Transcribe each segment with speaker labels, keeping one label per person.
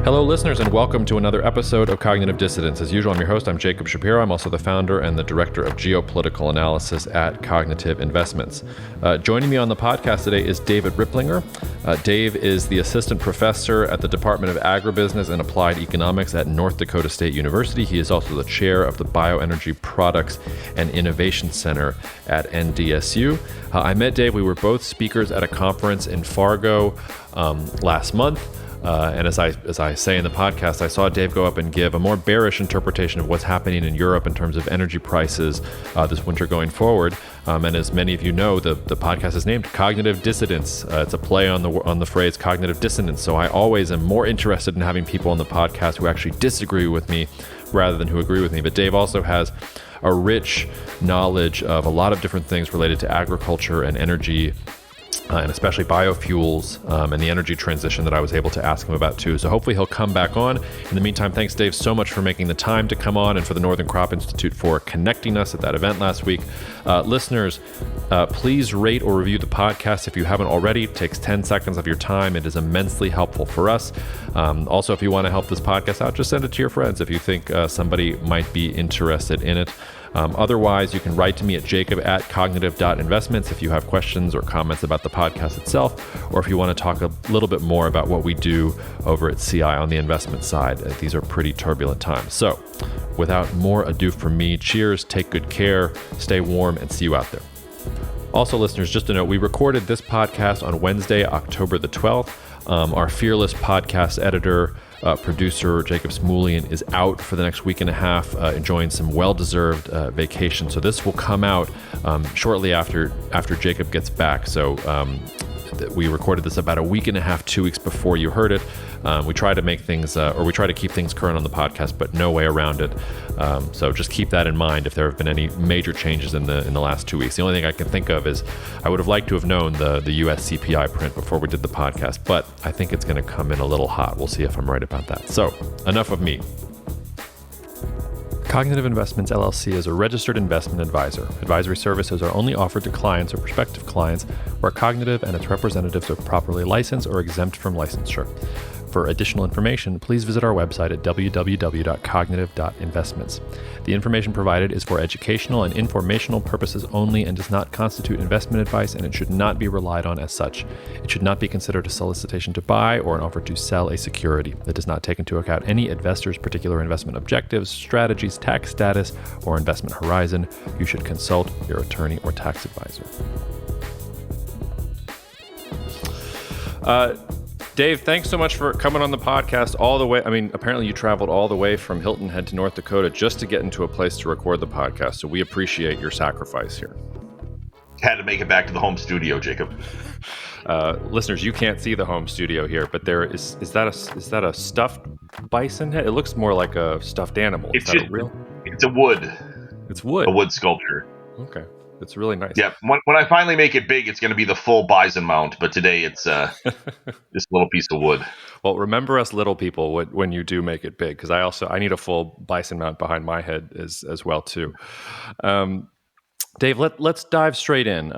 Speaker 1: Hello, listeners, and welcome to another episode of Cognitive Dissidents. As usual, I'm your host. I'm Jacob Shapiro. I'm also the founder and the director of geopolitical analysis at Cognitive Investments. Joining me on the podcast today is David Ripplinger. Dave is the assistant professor at the Department of Agribusiness and Applied Economics at North Dakota State University. He is also the chair of the Bioenergy Products and Innovation Center at NDSU. I met Dave. We were both speakers at a conference in Fargo last month. And as I say in the podcast, I saw Dave go up and give a more bearish interpretation of what's happening in Europe in terms of energy prices this winter going forward. And as many of you know, the podcast is named Cognitive Dissidents. It's a play on the phrase cognitive dissonance. So I always am more interested in having people on the podcast who actually disagree with me rather than who agree with me. But Dave also has a rich knowledge of a lot of different things related to agriculture and energy, and especially biofuels and the energy transition that I was able to ask him about too. So hopefully he'll come back on. In the meantime, thanks, Dave, so much for making the time to come on and for the Northern Crop Institute for connecting us at that event last week. Listeners, please rate or review the podcast if you haven't already. It takes 10 seconds of your time. It is immensely helpful for us. Also, if you want to help this podcast out, just send it to your friends if you think somebody might be interested in it. Otherwise, you can write to me at jacob@cognitive.investments if you have questions or comments about the podcast itself, or if you want to talk a little bit more about what we do over at CI on the investment side. These are pretty turbulent times. So without more ado from me, cheers, take good care, stay warm, and see you out there. Also, listeners, just to note, we recorded this podcast on Wednesday, October the 12th. Our fearless podcast editor, producer Jacob Smulian is out for the next week and a half, enjoying some well-deserved vacation. So this will come out shortly after Jacob gets back. So we recorded this about a week and a half, 2 weeks before you heard it. We try to make things, or we try to keep things current on the podcast, but no way around it. So just keep that in mind if there have been any major changes in the last 2 weeks. The only thing I can think of is I would have liked to have known the US CPI print before we did the podcast, but I think it's going to come in a little hot. We'll see if I'm right about that. So enough of me. Cognitive Investments LLC is a registered investment advisor. Advisory services are only offered to clients or prospective clients where Cognitive and its representatives are properly licensed or exempt from licensure. For additional information, please visit our website at www.cognitive.investments. The information provided is for educational and informational purposes only and does not constitute investment advice, and it should not be relied on as such. It should not be considered a solicitation to buy or an offer to sell a security. It does not take into account any investor's particular investment objectives, strategies, tax status, or investment horizon. You should consult your attorney or tax advisor. Dave, thanks so much for coming on the podcast all the way. I mean, apparently you traveled all the way from Hilton Head to North Dakota just to get into a place to record the podcast. So we appreciate your sacrifice here.
Speaker 2: Had to make it back to the home studio, Jacob.
Speaker 1: Listeners, you can't see the home studio here, but there is that a stuffed bison head? It looks more like a stuffed animal. Is that real?
Speaker 2: It's a wood.
Speaker 1: It's wood.
Speaker 2: A wood sculpture.
Speaker 1: Okay. It's really nice.
Speaker 2: Yeah. When I finally make it big, it's going to be the full bison mount. But today it's just a little piece of wood.
Speaker 1: Well, remember us little people when you do make it big, because I need a full bison mount behind my head as well too. Dave, let's dive straight in.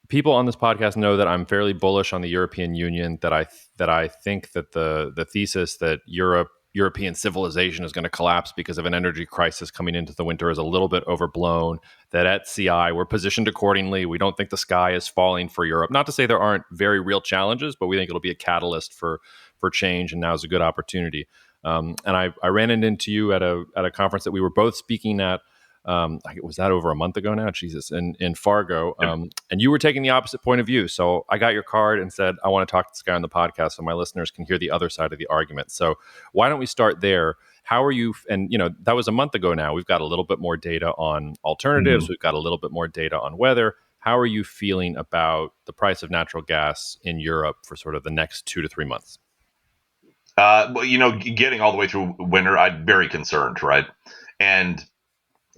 Speaker 1: People on this podcast know that I'm fairly bullish on the European Union. That I think that the thesis that European civilization is going to collapse because of an energy crisis coming into the winter is a little bit overblown, that at CI we're positioned accordingly. We don't think the sky is falling for Europe. Not to say there aren't very real challenges, but we think it'll be a catalyst for change, and now is a good opportunity. And I ran into you at a conference that we were both speaking at. Was that over a month ago now? Jesus, in Fargo. And you were taking the opposite point of view. So I got your card and said, I want to talk to this guy on the podcast so my listeners can hear the other side of the argument. So why don't we start there? How are you? And, that was a month ago now. We've got a little bit more data on alternatives. Mm-hmm. We've got a little bit more data on weather. How are you feeling about the price of natural gas in Europe for sort of the next 2 to 3 months?
Speaker 2: Well, getting all the way through winter, I'm very concerned, right? And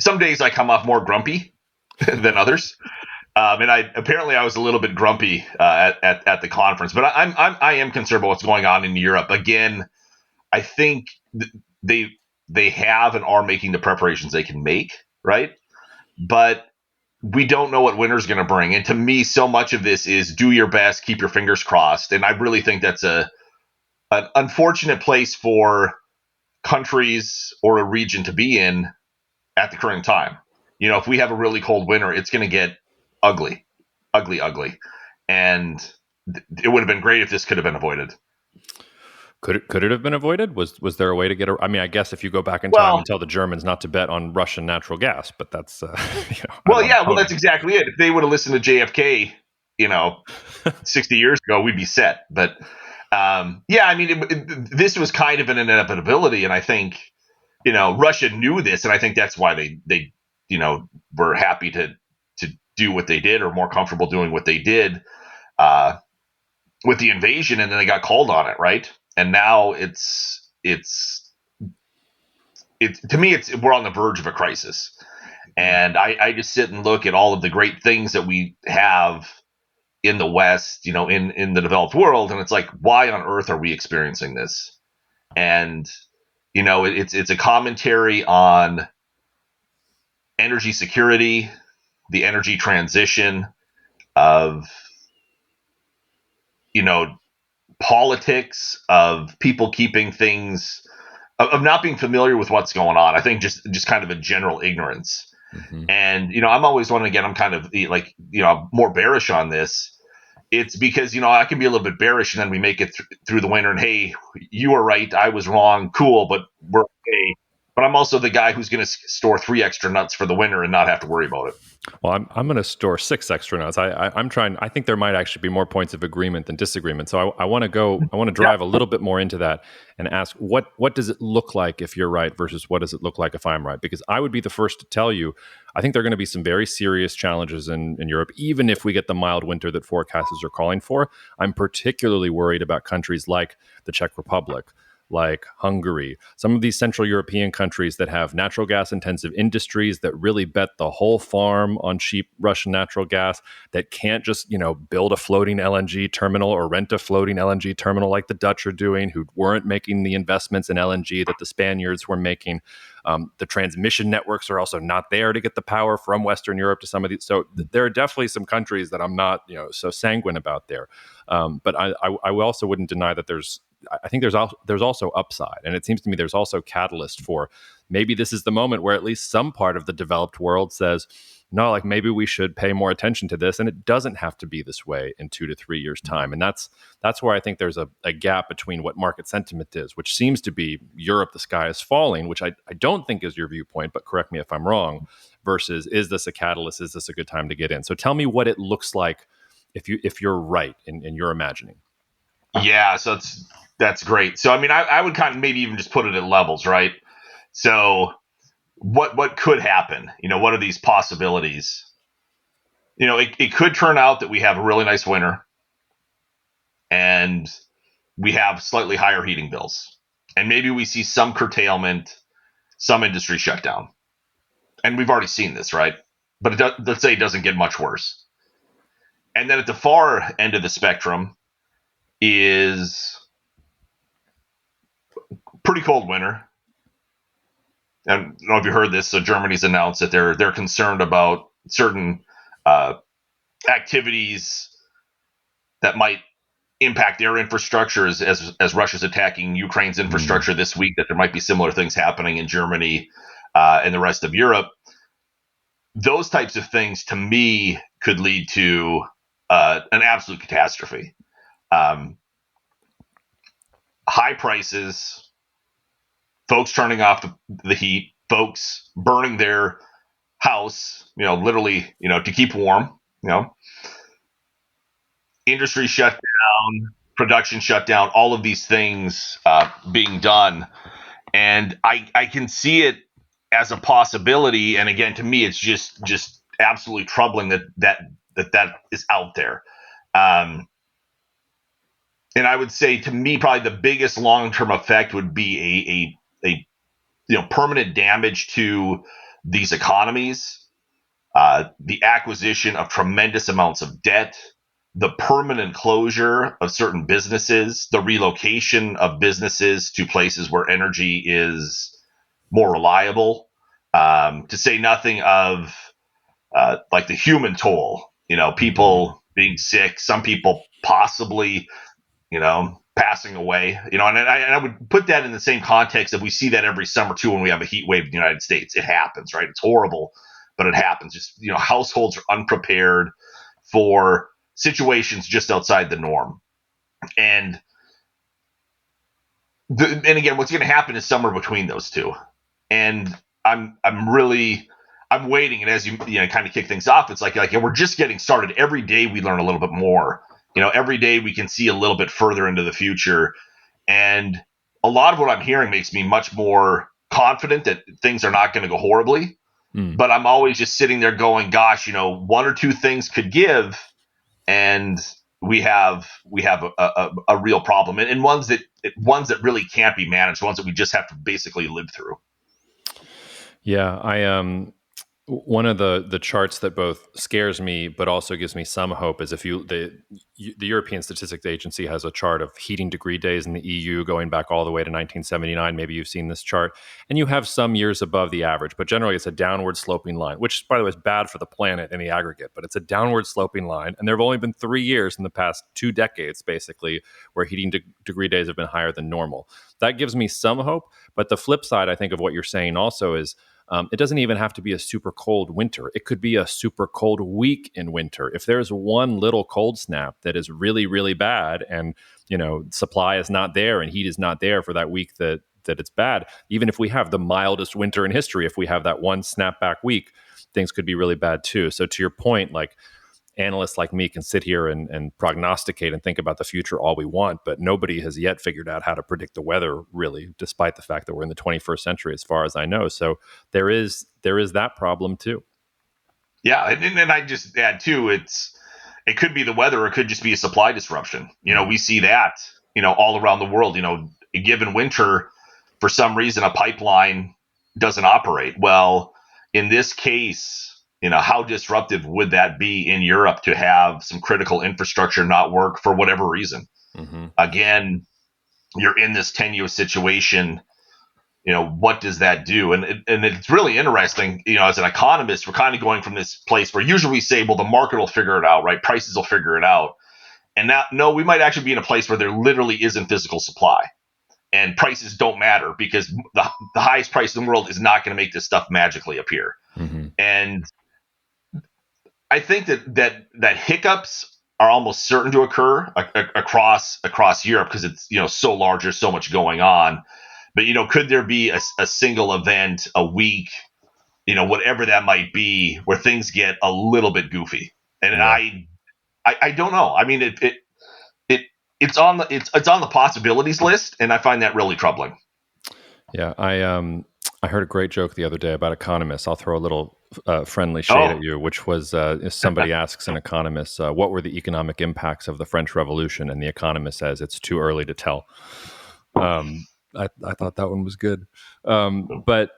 Speaker 2: some days I come off more grumpy than others, and I was a little bit grumpy at the conference. But I am concerned about what's going on in Europe. Again, I think they have and are making the preparations they can make, right? But we don't know what winter's going to bring. And to me, so much of this is do your best, keep your fingers crossed. And I really think that's a an unfortunate place for countries or a region to be in at the current time. If we have a really cold winter, it's going to get ugly, ugly, ugly. And it would have been great if this could have been avoided.
Speaker 1: Could it have been avoided? Was there a way to get? I mean, I guess if you go back in time
Speaker 2: Well,
Speaker 1: and tell the Germans not to bet on Russian natural gas, but that's
Speaker 2: that's exactly it. If they would have listened to JFK, 60 years ago, we'd be set. But this was kind of an inevitability, and I think Russia knew this, and I think that's why they were happy to do what they did, or more comfortable doing what they did with the invasion, and then they got called on it, right? And now it's to me, we're on the verge of a crisis. And I just sit and look at all of the great things that we have in the West, in the developed world, and it's like, why on earth are we experiencing this? And it's a commentary on energy security, the energy transition, of politics, of people keeping things, of not being familiar with what's going on. I think just kind of a general ignorance. Mm-hmm. And I'm always one, again, I'm kind of like more bearish on this. It's because I can be a little bit bearish, and then we make it through the winter, and hey, you were right, I was wrong, cool, but we're okay. But I'm also the guy who's going to store 3 extra nuts for the winter and not have to worry about it.
Speaker 1: Well, I'm going to store 6 extra nuts. I'm trying. I think there might actually be more points of agreement than disagreement. So I want to drive a little bit more into that and ask what does it look like if you're right versus what does it look like if I'm right? Because I would be the first to tell you, I think there are going to be some very serious challenges in Europe, even if we get the mild winter that forecasters are calling for. I'm particularly worried about countries like the Czech Republic, like Hungary, some of these Central European countries that have natural gas intensive industries that really bet the whole farm on cheap Russian natural gas, that can't just, build a floating LNG terminal or rent a floating LNG terminal like the Dutch are doing, who weren't making the investments in LNG that the Spaniards were making. The transmission networks are also not there to get the power from Western Europe to some of these. So there are definitely some countries that I'm not, so sanguine about there. But I also wouldn't deny that I think there's also upside, and it seems to me there's also catalyst for maybe this is the moment where at least some part of the developed world says, no, like maybe we should pay more attention to this, and it doesn't have to be this way in 2 to 3 years' time. And that's where I think there's a gap between what market sentiment is, which seems to be Europe, the sky is falling, which I don't think is your viewpoint, but correct me if I'm wrong, versus is this a catalyst? Is this a good time to get in? So tell me what it looks like if you're right in your imagining.
Speaker 2: Yeah, so that's great. So, I mean, I would kind of maybe even just put it at levels, right? So what could happen? What are these possibilities? It could turn out that we have a really nice winter and we have slightly higher heating bills. And maybe we see some curtailment, some industry shutdown. And we've already seen this, right? But let's say it doesn't get much worse. And then at the far end of the spectrum is pretty cold winter. And I don't know if you heard this. So Germany's announced that they're concerned about certain activities that might impact their infrastructure as Russia's attacking Ukraine's infrastructure this week. That there might be similar things happening in Germany and the rest of Europe. Those types of things, to me, could lead to an absolute catastrophe. High prices, folks turning off the heat, folks burning their house, literally, to keep warm, industry shut down, production shut down, all of these things being done. And I can see it as a possibility. And again, to me, it's just absolutely troubling that is out there. And I would say, to me, probably the biggest long-term effect would be a permanent damage to these economies, the acquisition of tremendous amounts of debt, the permanent closure of certain businesses, the relocation of businesses to places where energy is more reliable, to say nothing of like the human toll, people being sick, some people possibly passing away, and I would put that in the same context that we see that every summer too when we have a heat wave in the United States. It happens, right? It's horrible, but it happens. Just, households are unprepared for situations just outside the norm. And again, what's going to happen is somewhere between those two. And I'm waiting. And as you kind of kick things off, it's like we're just getting started. Every day we learn a little bit more. Every day we can see a little bit further into the future. And a lot of what I'm hearing makes me much more confident that things are not going to go horribly. But I'm always just sitting there going, gosh, one or two things could give, and we have a real problem, and ones that really can't be managed, ones that we just have to basically live through.
Speaker 1: Yeah, one of the charts that both scares me but also gives me some hope is the European Statistics Agency has a chart of heating degree days in the EU going back all the way to 1979. Maybe you've seen this chart, and you have some years above the average, but generally it's a downward sloping line, which, by the way, is bad for the planet in the aggregate, but it's a downward sloping line. And there have only been 3 years in the past 2 decades, basically, where heating degree days have been higher than normal. That gives me some hope. But the flip side, I think, of what you're saying also is, it doesn't even have to be a super cold winter. It could be a super cold week in winter. If there's one little cold snap that is really, really bad, and supply is not there and heat is not there for that week that it's bad, even if we have the mildest winter in history, if we have that one snapback week, things could be really bad too. So to your point, like, analysts like me can sit here and prognosticate and think about the future all we want, but nobody has yet figured out how to predict the weather, really, despite the fact that we're in the 21st century, as far as I know. So there is that problem too. Yeah,
Speaker 2: and I just add too, it could be the weather, or it could just be a supply disruption. We see that all around the world. A given winter, for some reason, a pipeline doesn't operate well. In this case, how disruptive would that be in Europe to have some critical infrastructure not work for whatever reason? Mm-hmm. Again, you're in this tenuous situation. What does that do? And it's really interesting. As an economist, we're kind of going from this place where usually we say, well, the market will figure it out, right? Prices will figure it out. And now, no, we might actually be in a place where there literally isn't physical supply, and prices don't matter, because the highest price in the world is not going to make this stuff magically appear. Mm-hmm. And I think that hiccups are almost certain to occur across Europe, because it's so large, there's so much going on. But could there be a single event, a week, whatever that might be, where things get a little bit goofy? And yeah. I don't know. I mean, it's on the possibilities list, and I find that really troubling.
Speaker 1: Yeah, I heard a great joke the other day about economists. I'll throw a little friendly shade at you, which was if somebody asks an economist, what were the economic impacts of the French Revolution? And the economist says, it's too early to tell. I thought that one was good. But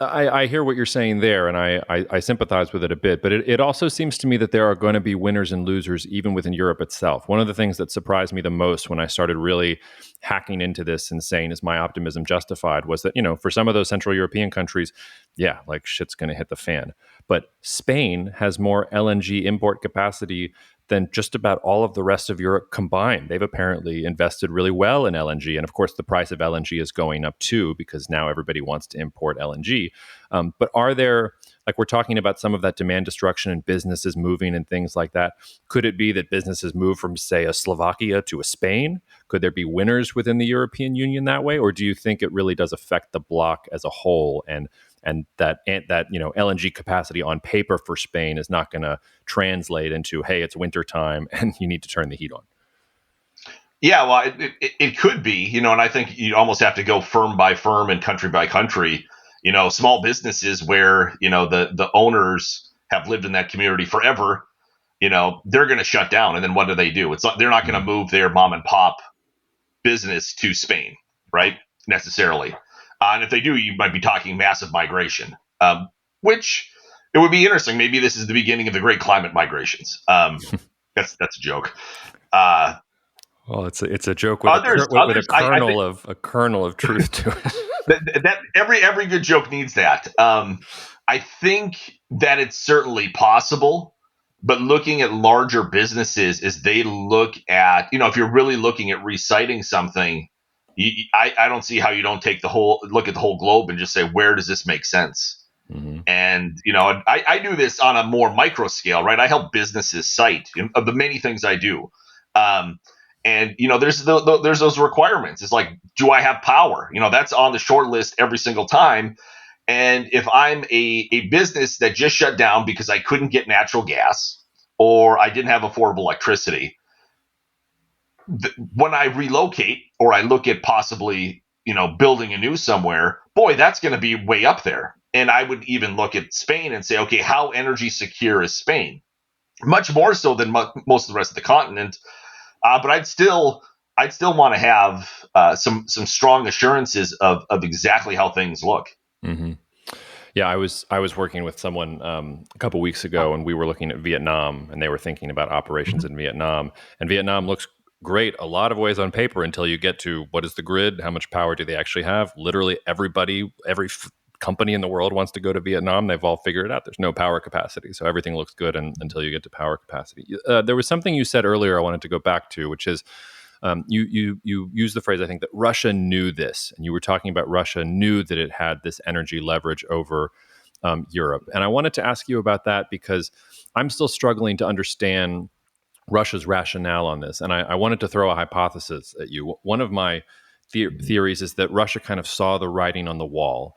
Speaker 1: I hear what you're saying there, and I sympathize with it a bit. But it also seems to me that there are going to be winners and losers even within Europe itself. One of the things that surprised me the most when I started really hacking into this and saying, is my optimism justified, was that, for some of those Central European countries, yeah, like shit's going to hit the fan. But Spain has more LNG import capacity than just about all of the rest of Europe combined. They've apparently invested really well in LNG. And of course, the price of LNG is going up too, because now everybody wants to import LNG. But are there, like, we're talking about some of that demand destruction and businesses moving and things like that. Could it be that businesses move from, say, a Slovakia to a Spain? Could there be winners within the European Union that way? Or do you think it really does affect the bloc as a whole, and that LNG capacity on paper for Spain is not going to translate into, hey, it's wintertime and you need to turn the heat on?
Speaker 2: Yeah, well, it could be, and I think you almost have to go firm by firm and country by country. Small businesses where, the owners have lived in that community forever, they're going to shut down. And then what do? It's not, they're not going to move their mom and pop business to Spain, right? Necessarily. And if they do, you might be talking massive migration, which it would be interesting. Maybe this is the beginning of the great climate migrations. That's a joke.
Speaker 1: Well, it's a joke with a kernel of truth to it.
Speaker 2: that every good joke needs that. I think that it's certainly possible, but looking at larger businesses is they look at, if you're really looking at reciting something, I don't see how you don't look at the whole globe and just say, where does this make sense?
Speaker 1: Mm-hmm.
Speaker 2: And, I do this on a more micro scale, right? I help businesses cite of the many things I do. And, there's those requirements. It's like, do I have power? That's on the short list every single time. And if I'm a business that just shut down because I couldn't get natural gas or I didn't have affordable electricity, when I relocate or I look at possibly, building a new somewhere, boy, that's going to be way up there. And I would even look at Spain and say, okay, how energy secure is Spain? Much more so than most of the rest of the continent. But I'd still want to have some strong assurances of exactly how things look.
Speaker 1: Mm-hmm. Yeah, I was working with someone a couple weeks ago, and we were looking at Vietnam, and they were thinking about operations in Vietnam. And Vietnam looks great a lot of ways on paper until you get to what is the grid, how much power do they actually have? Literally everybody, every company in the world wants to go to Vietnam. They've all figured it out. There's no power capacity, so everything looks good until you get to power capacity. There was something you said earlier I wanted to go back to, which is you used the phrase, I think, that Russia knew this, and you were talking about Russia knew that it had this energy leverage over Europe. And I wanted to ask you about that because I'm still struggling to understand Russia's rationale on this. And I wanted to throw a hypothesis at you. One of my theories is that Russia kind of saw the writing on the wall.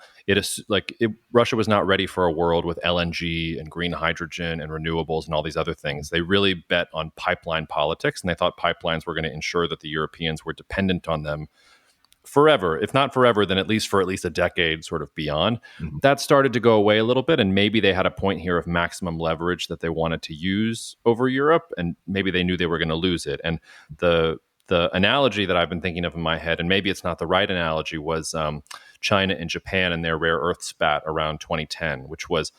Speaker 1: Russia was not ready for a world with LNG and green hydrogen and renewables and all these other things. They really bet on pipeline politics, and they thought pipelines were going to ensure that the Europeans were dependent on them forever. If not forever, then at least a decade sort of beyond. Mm-hmm. That started to go away a little bit, and maybe they had a point here of maximum leverage that they wanted to use over Europe, and maybe they knew they were going to lose it. And the analogy that I've been thinking of in my head, and maybe it's not the right analogy, was China and Japan and their rare earth spat around 2010, which was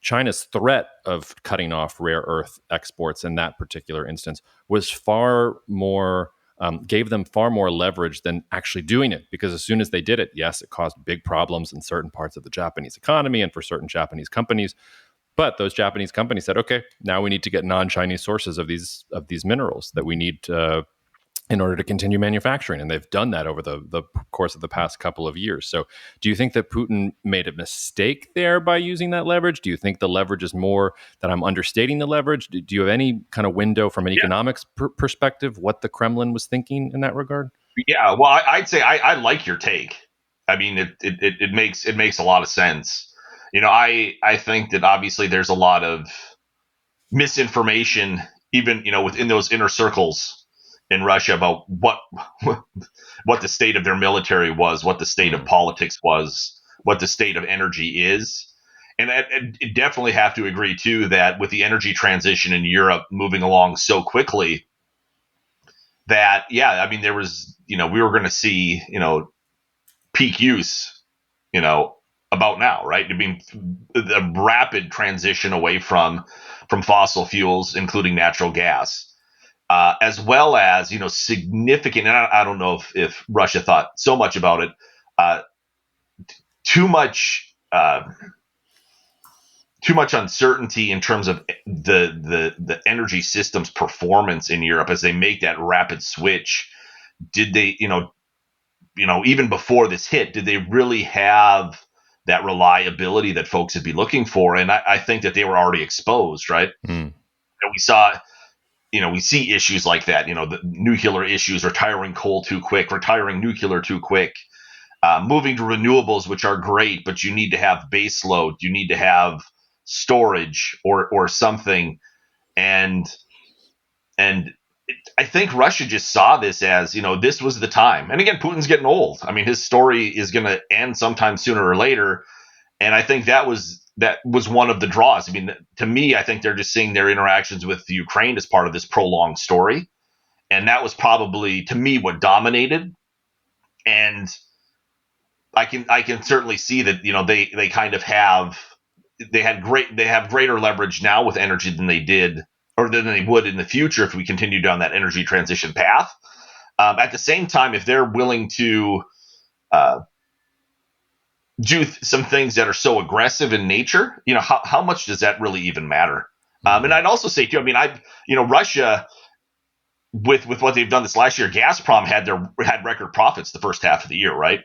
Speaker 1: China's threat of cutting off rare earth exports in that particular instance was far more gave them far more leverage than actually doing it, because as soon as they did it, yes, it caused big problems in certain parts of the Japanese economy and for certain Japanese companies. But those Japanese companies said, okay, now we need to get non-Chinese sources of these minerals that we need in order to continue manufacturing. And they've done that over the course of the past couple of years. So do you think that Putin made a mistake there by using that leverage? Do you think the leverage is more that I'm understating the leverage? Do you have any kind of window from an economics perspective what the Kremlin was thinking in that regard?
Speaker 2: Yeah, well, I'd say I like your take. I mean, it makes a lot of sense. I think that obviously there's a lot of misinformation, even, within those inner circles in Russia about what the state of their military was, what the state of politics was, what the state of energy is. And I definitely have to agree, too, that with the energy transition in Europe moving along so quickly, that, I mean, there was, we were going to see, peak use, about now, right? I mean, the rapid transition away from fossil fuels, including natural gas. As well as, significant, and I don't know if Russia thought so much about it, too much uncertainty in terms of the energy system's performance in Europe as they make that rapid switch. Did they, even before this hit, did they really have that reliability that folks would be looking for? And I think that they were already exposed, right? And we saw. We see issues like that, the nuclear issues, retiring coal too quick, retiring nuclear too quick, moving to renewables, which are great, but you need to have base load, you need to have storage or something. And I think Russia just saw this as, this was the time. And again, Putin's getting old. I mean, his story is going to end sometime sooner or later. And I think that was one of the draws. I mean, to me, I think they're just seeing their interactions with Ukraine as part of this prolonged story. And that was probably, to me, what dominated. And I can certainly see that, they kind of have greater leverage now with energy than they did, or than they would in the future if we continue down that energy transition path. At the same time, if they're willing to do some things that are so aggressive in nature, how much does that really even matter? And I'd also say too, I mean, Russia, with what they've done this last year, Gazprom had record profits the first half of the year, right?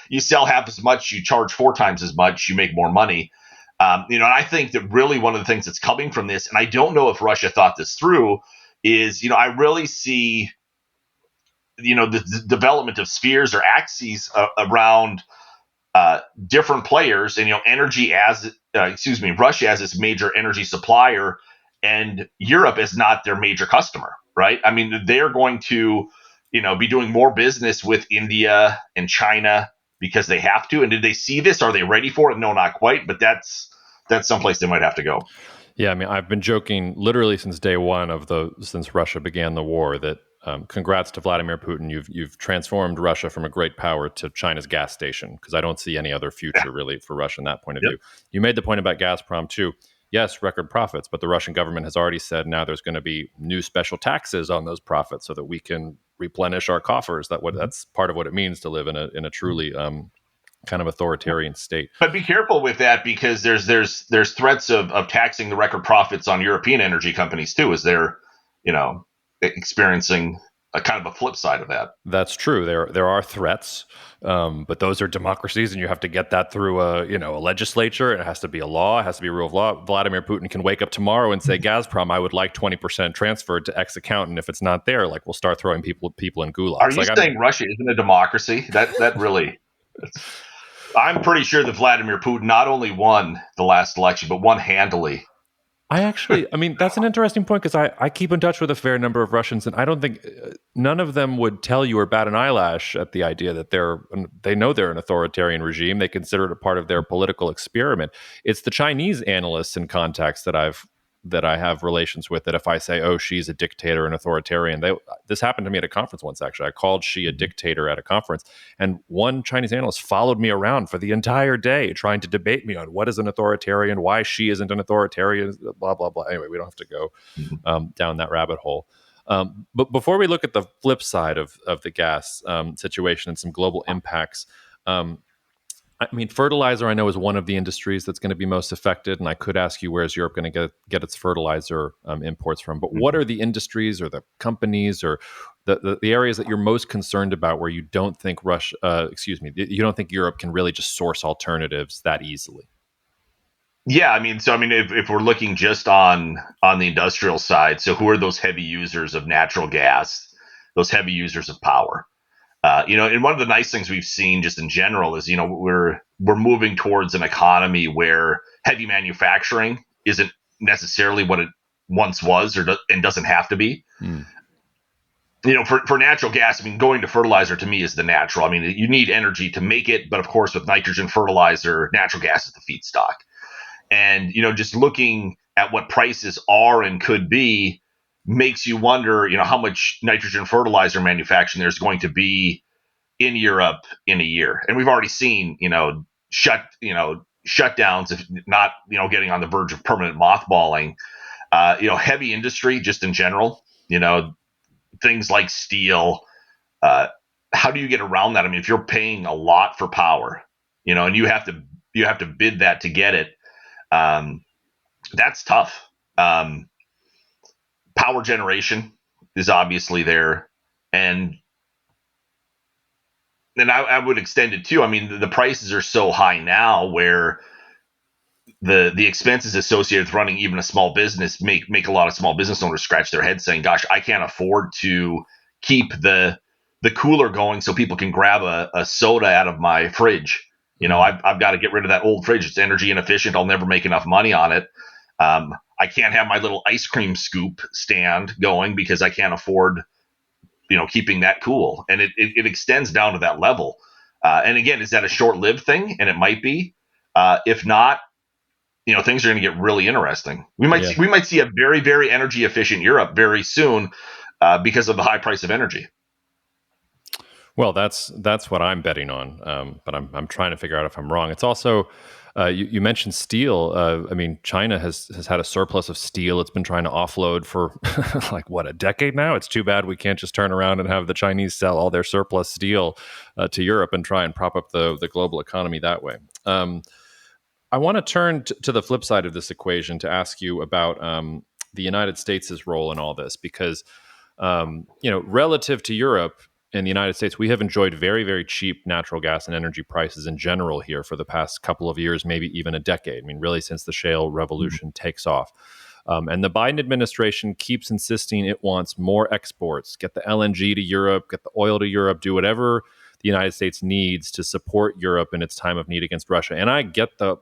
Speaker 2: You sell half as much, you charge 4 times as much, you make more money. And I think that really one of the things that's coming from this, and I don't know if Russia thought this through, is I really see the development of spheres or axes around different players, and energy as Russia as its major energy supplier, and Europe is not their major customer, right? I mean, they're going to be doing more business with India and China because they have to. And did they see this? Are they ready for it? No, not quite, but that's someplace they might have to go.
Speaker 1: Yeah, I mean, I've been joking literally since day one since Russia began the war that congrats to Vladimir Putin. You've transformed Russia from a great power to China's gas station, because I don't see any other future really for Russia in that point of view. You made the point about Gazprom too. Yes, record profits, but the Russian government has already said now there's going to be new special taxes on those profits so that we can replenish our coffers. That's part of what it means to live in a truly kind of authoritarian state.
Speaker 2: But be careful with that, because there's threats of taxing the record profits on European energy companies too, as they're experiencing a kind of a flip side of that.
Speaker 1: That's true. There are threats, but those are democracies, and you have to get that through a legislature. It has to be a law. It has to be a rule of law. Vladimir Putin can wake up tomorrow and say, Gazprom, I would like 20% transferred to X account, and if it's not there, we'll start throwing people in gulags.
Speaker 2: Are you saying Russia isn't a democracy? That really. I'm pretty sure that Vladimir Putin not only won the last election, but won handily.
Speaker 1: I mean, that's an interesting point, because I keep in touch with a fair number of Russians, and I don't think none of them would tell you or bat an eyelash at the idea that they know they're an authoritarian regime. They consider it a part of their political experiment. It's the Chinese analysts and contacts that I have relations with, that if I say, oh, she's a dictator and authoritarian, this happened to me at a conference once, actually. I called she a dictator at a conference, and one Chinese analyst followed me around for the entire day trying to debate me on what is an authoritarian, why she isn't an authoritarian, blah, blah, blah. Anyway, we don't have to go down that rabbit hole. But before we look at the flip side of the gas situation and some global impacts, I mean, fertilizer, I know, is one of the industries that's going to be most affected, and I could ask you, where's Europe going to get its fertilizer imports from? But what are the industries or the companies or the areas that you're most concerned about, where you don't think you don't think Europe can really just source alternatives that easily?
Speaker 2: Yeah, I mean, if we're looking just on the industrial side, so who are those heavy users of natural gas, those heavy users of power? And one of the nice things we've seen just in general is, we're moving towards an economy where heavy manufacturing isn't necessarily what it once was, and doesn't have to be. For natural gas, I mean, going to fertilizer to me is the natural. I mean, you need energy to make it, but of course, with nitrogen fertilizer, natural gas is the feedstock. And, just looking at what prices are and could be makes you wonder, how much nitrogen fertilizer manufacturing there's going to be in Europe in a year. And we've already seen, shutdowns, if not, getting on the verge of permanent mothballing. Heavy industry just in general, things like steel. How do you get around that? I mean, if you're paying a lot for power, and you have to bid that to get it, that's tough. Power generation is obviously there, and then I would extend it too. I mean, the prices are so high now, where the expenses associated with running even a small business make a lot of small business owners scratch their heads, saying, "Gosh, I can't afford to keep the cooler going so people can grab a soda out of my fridge. I've got to get rid of that old fridge. It's energy inefficient. I'll never make enough money on it. I can't have my little ice cream scoop stand going because I can't afford, keeping that cool." And it extends down to that level. And again, is that a short-lived thing? And it might be. If not, things are going to get really interesting. We might see a very, very energy efficient Europe very soon because of the high price of energy.
Speaker 1: Well, that's what I'm betting on, but I'm trying to figure out if I'm wrong. It's also you mentioned steel. I mean, China has had a surplus of steel. It's been trying to offload for a decade now. It's too bad we can't just turn around and have the Chinese sell all their surplus steel to Europe and try and prop up the global economy that way. I want to turn to the flip side of this equation to ask you about the United States' role in all this, because relative to Europe and the United States, we have enjoyed very, very cheap natural gas and energy prices in general here for the past couple of years, maybe even a decade. I mean, really, since the shale revolution takes off. And the Biden administration keeps insisting it wants more exports, get the LNG to Europe, get the oil to Europe, do whatever the United States needs to support Europe in its time of need against Russia. And I get the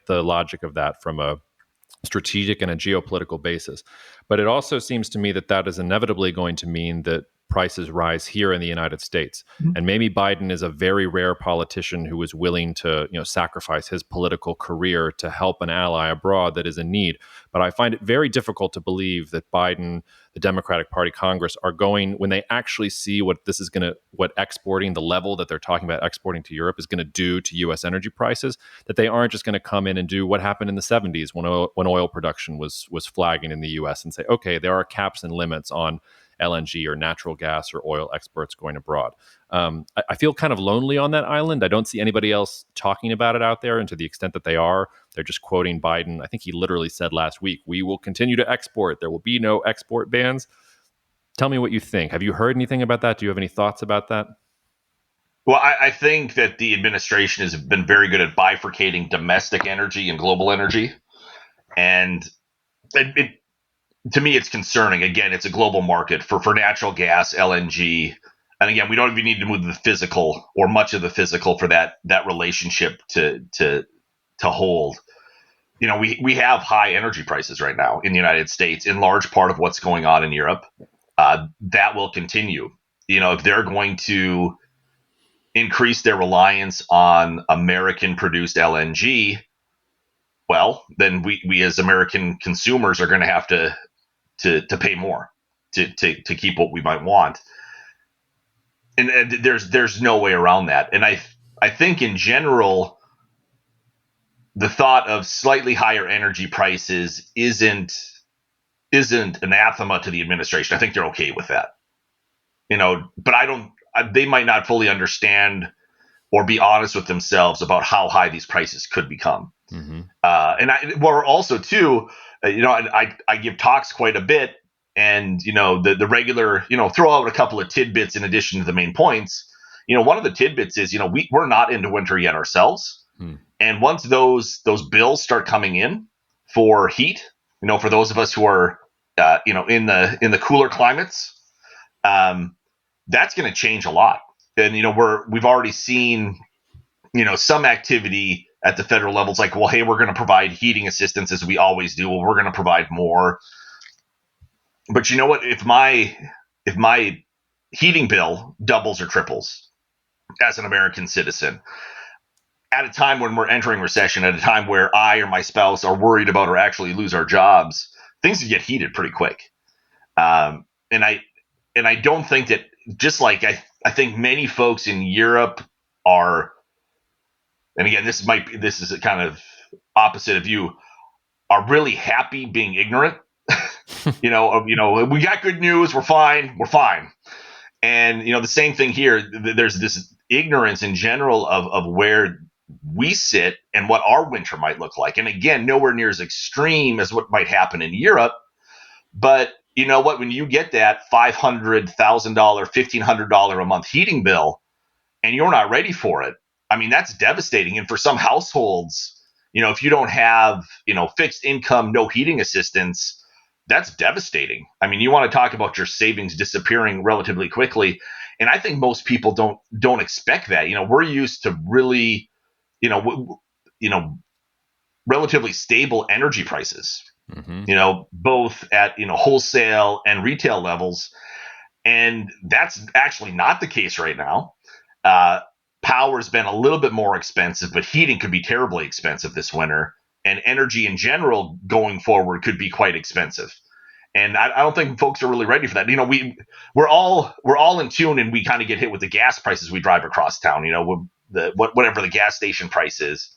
Speaker 1: logic of that from a strategic and a geopolitical basis. But it also seems to me that that is inevitably going to mean that prices rise here in the United States. And maybe Biden is a very rare politician who is willing to, sacrifice his political career to help an ally abroad that is in need. But I find it very difficult to believe that Biden, the Democratic Party, Congress are going, when they actually see what exporting, the level that they're talking about exporting to Europe is going to do to U.S. energy prices, that they aren't just going to come in and do what happened in the 70s when oil production was flagging in the U.S. and say, okay, there are caps and limits on LNG or natural gas or oil exports going abroad. I feel kind of lonely on that island. I don't see anybody else talking about it out there. And to the extent that they are, they're just quoting Biden. I think he literally said last week, we will continue to export. There will be no export bans. Tell me what you think. Have you heard anything about that? Do you have any thoughts about that?
Speaker 2: Well, I think that the administration has been very good at bifurcating domestic energy and global energy. And to me, it's concerning. Again, it's a global market for natural gas, LNG. And again, we don't even need to move the physical or much of the physical for that relationship to hold. We have high energy prices right now in the United States, in large part of what's going on in Europe. That will continue. If they're going to increase their reliance on American-produced LNG, well, then we as American consumers are going to have to pay more to keep what we might want. And there's no way around that. And I think in general, the thought of slightly higher energy prices isn't anathema to the administration. I think they're okay with that. But they might not fully understand or be honest with themselves about how high these prices could become. Mm-hmm. We're also too, I give talks quite a bit, and the regular, throw out a couple of tidbits in addition to the main points. One of the tidbits is, we're not into winter yet ourselves, and once those bills start coming in for heat, for those of us who are, in the cooler climates, that's going to change a lot. And we've already seen, some activity at the federal levels, like, well, hey, we're going to provide heating assistance as we always do. Well, we're going to provide more. But you know what? If my heating bill doubles or triples as an American citizen, at a time when we're entering recession, at a time where I or my spouse are worried about or actually lose our jobs, things can get heated pretty quick. And I don't think that, just like I think many folks in Europe are, and again, this is a kind of opposite of you, are really happy being ignorant. We got good news. We're fine. And, the same thing here. There's this ignorance in general of where we sit and what our winter might look like. And again, nowhere near as extreme as what might happen in Europe. But you know what? When you get that $500,000, $1,500 a month heating bill and you're not ready for it, I mean, that's devastating. And for some households, if you don't have, fixed income, no heating assistance, that's devastating. I mean, you want to talk about your savings disappearing relatively quickly. And I think most people don't expect that. We're used to really, relatively stable energy prices, both at, wholesale and retail levels. And that's actually not the case right now. Power's been a little bit more expensive, but heating could be terribly expensive this winter. And energy in general going forward could be quite expensive. And I don't think folks are really ready for that. We're all in tune, and we kind of get hit with the gas prices we drive across town, whatever the gas station price is.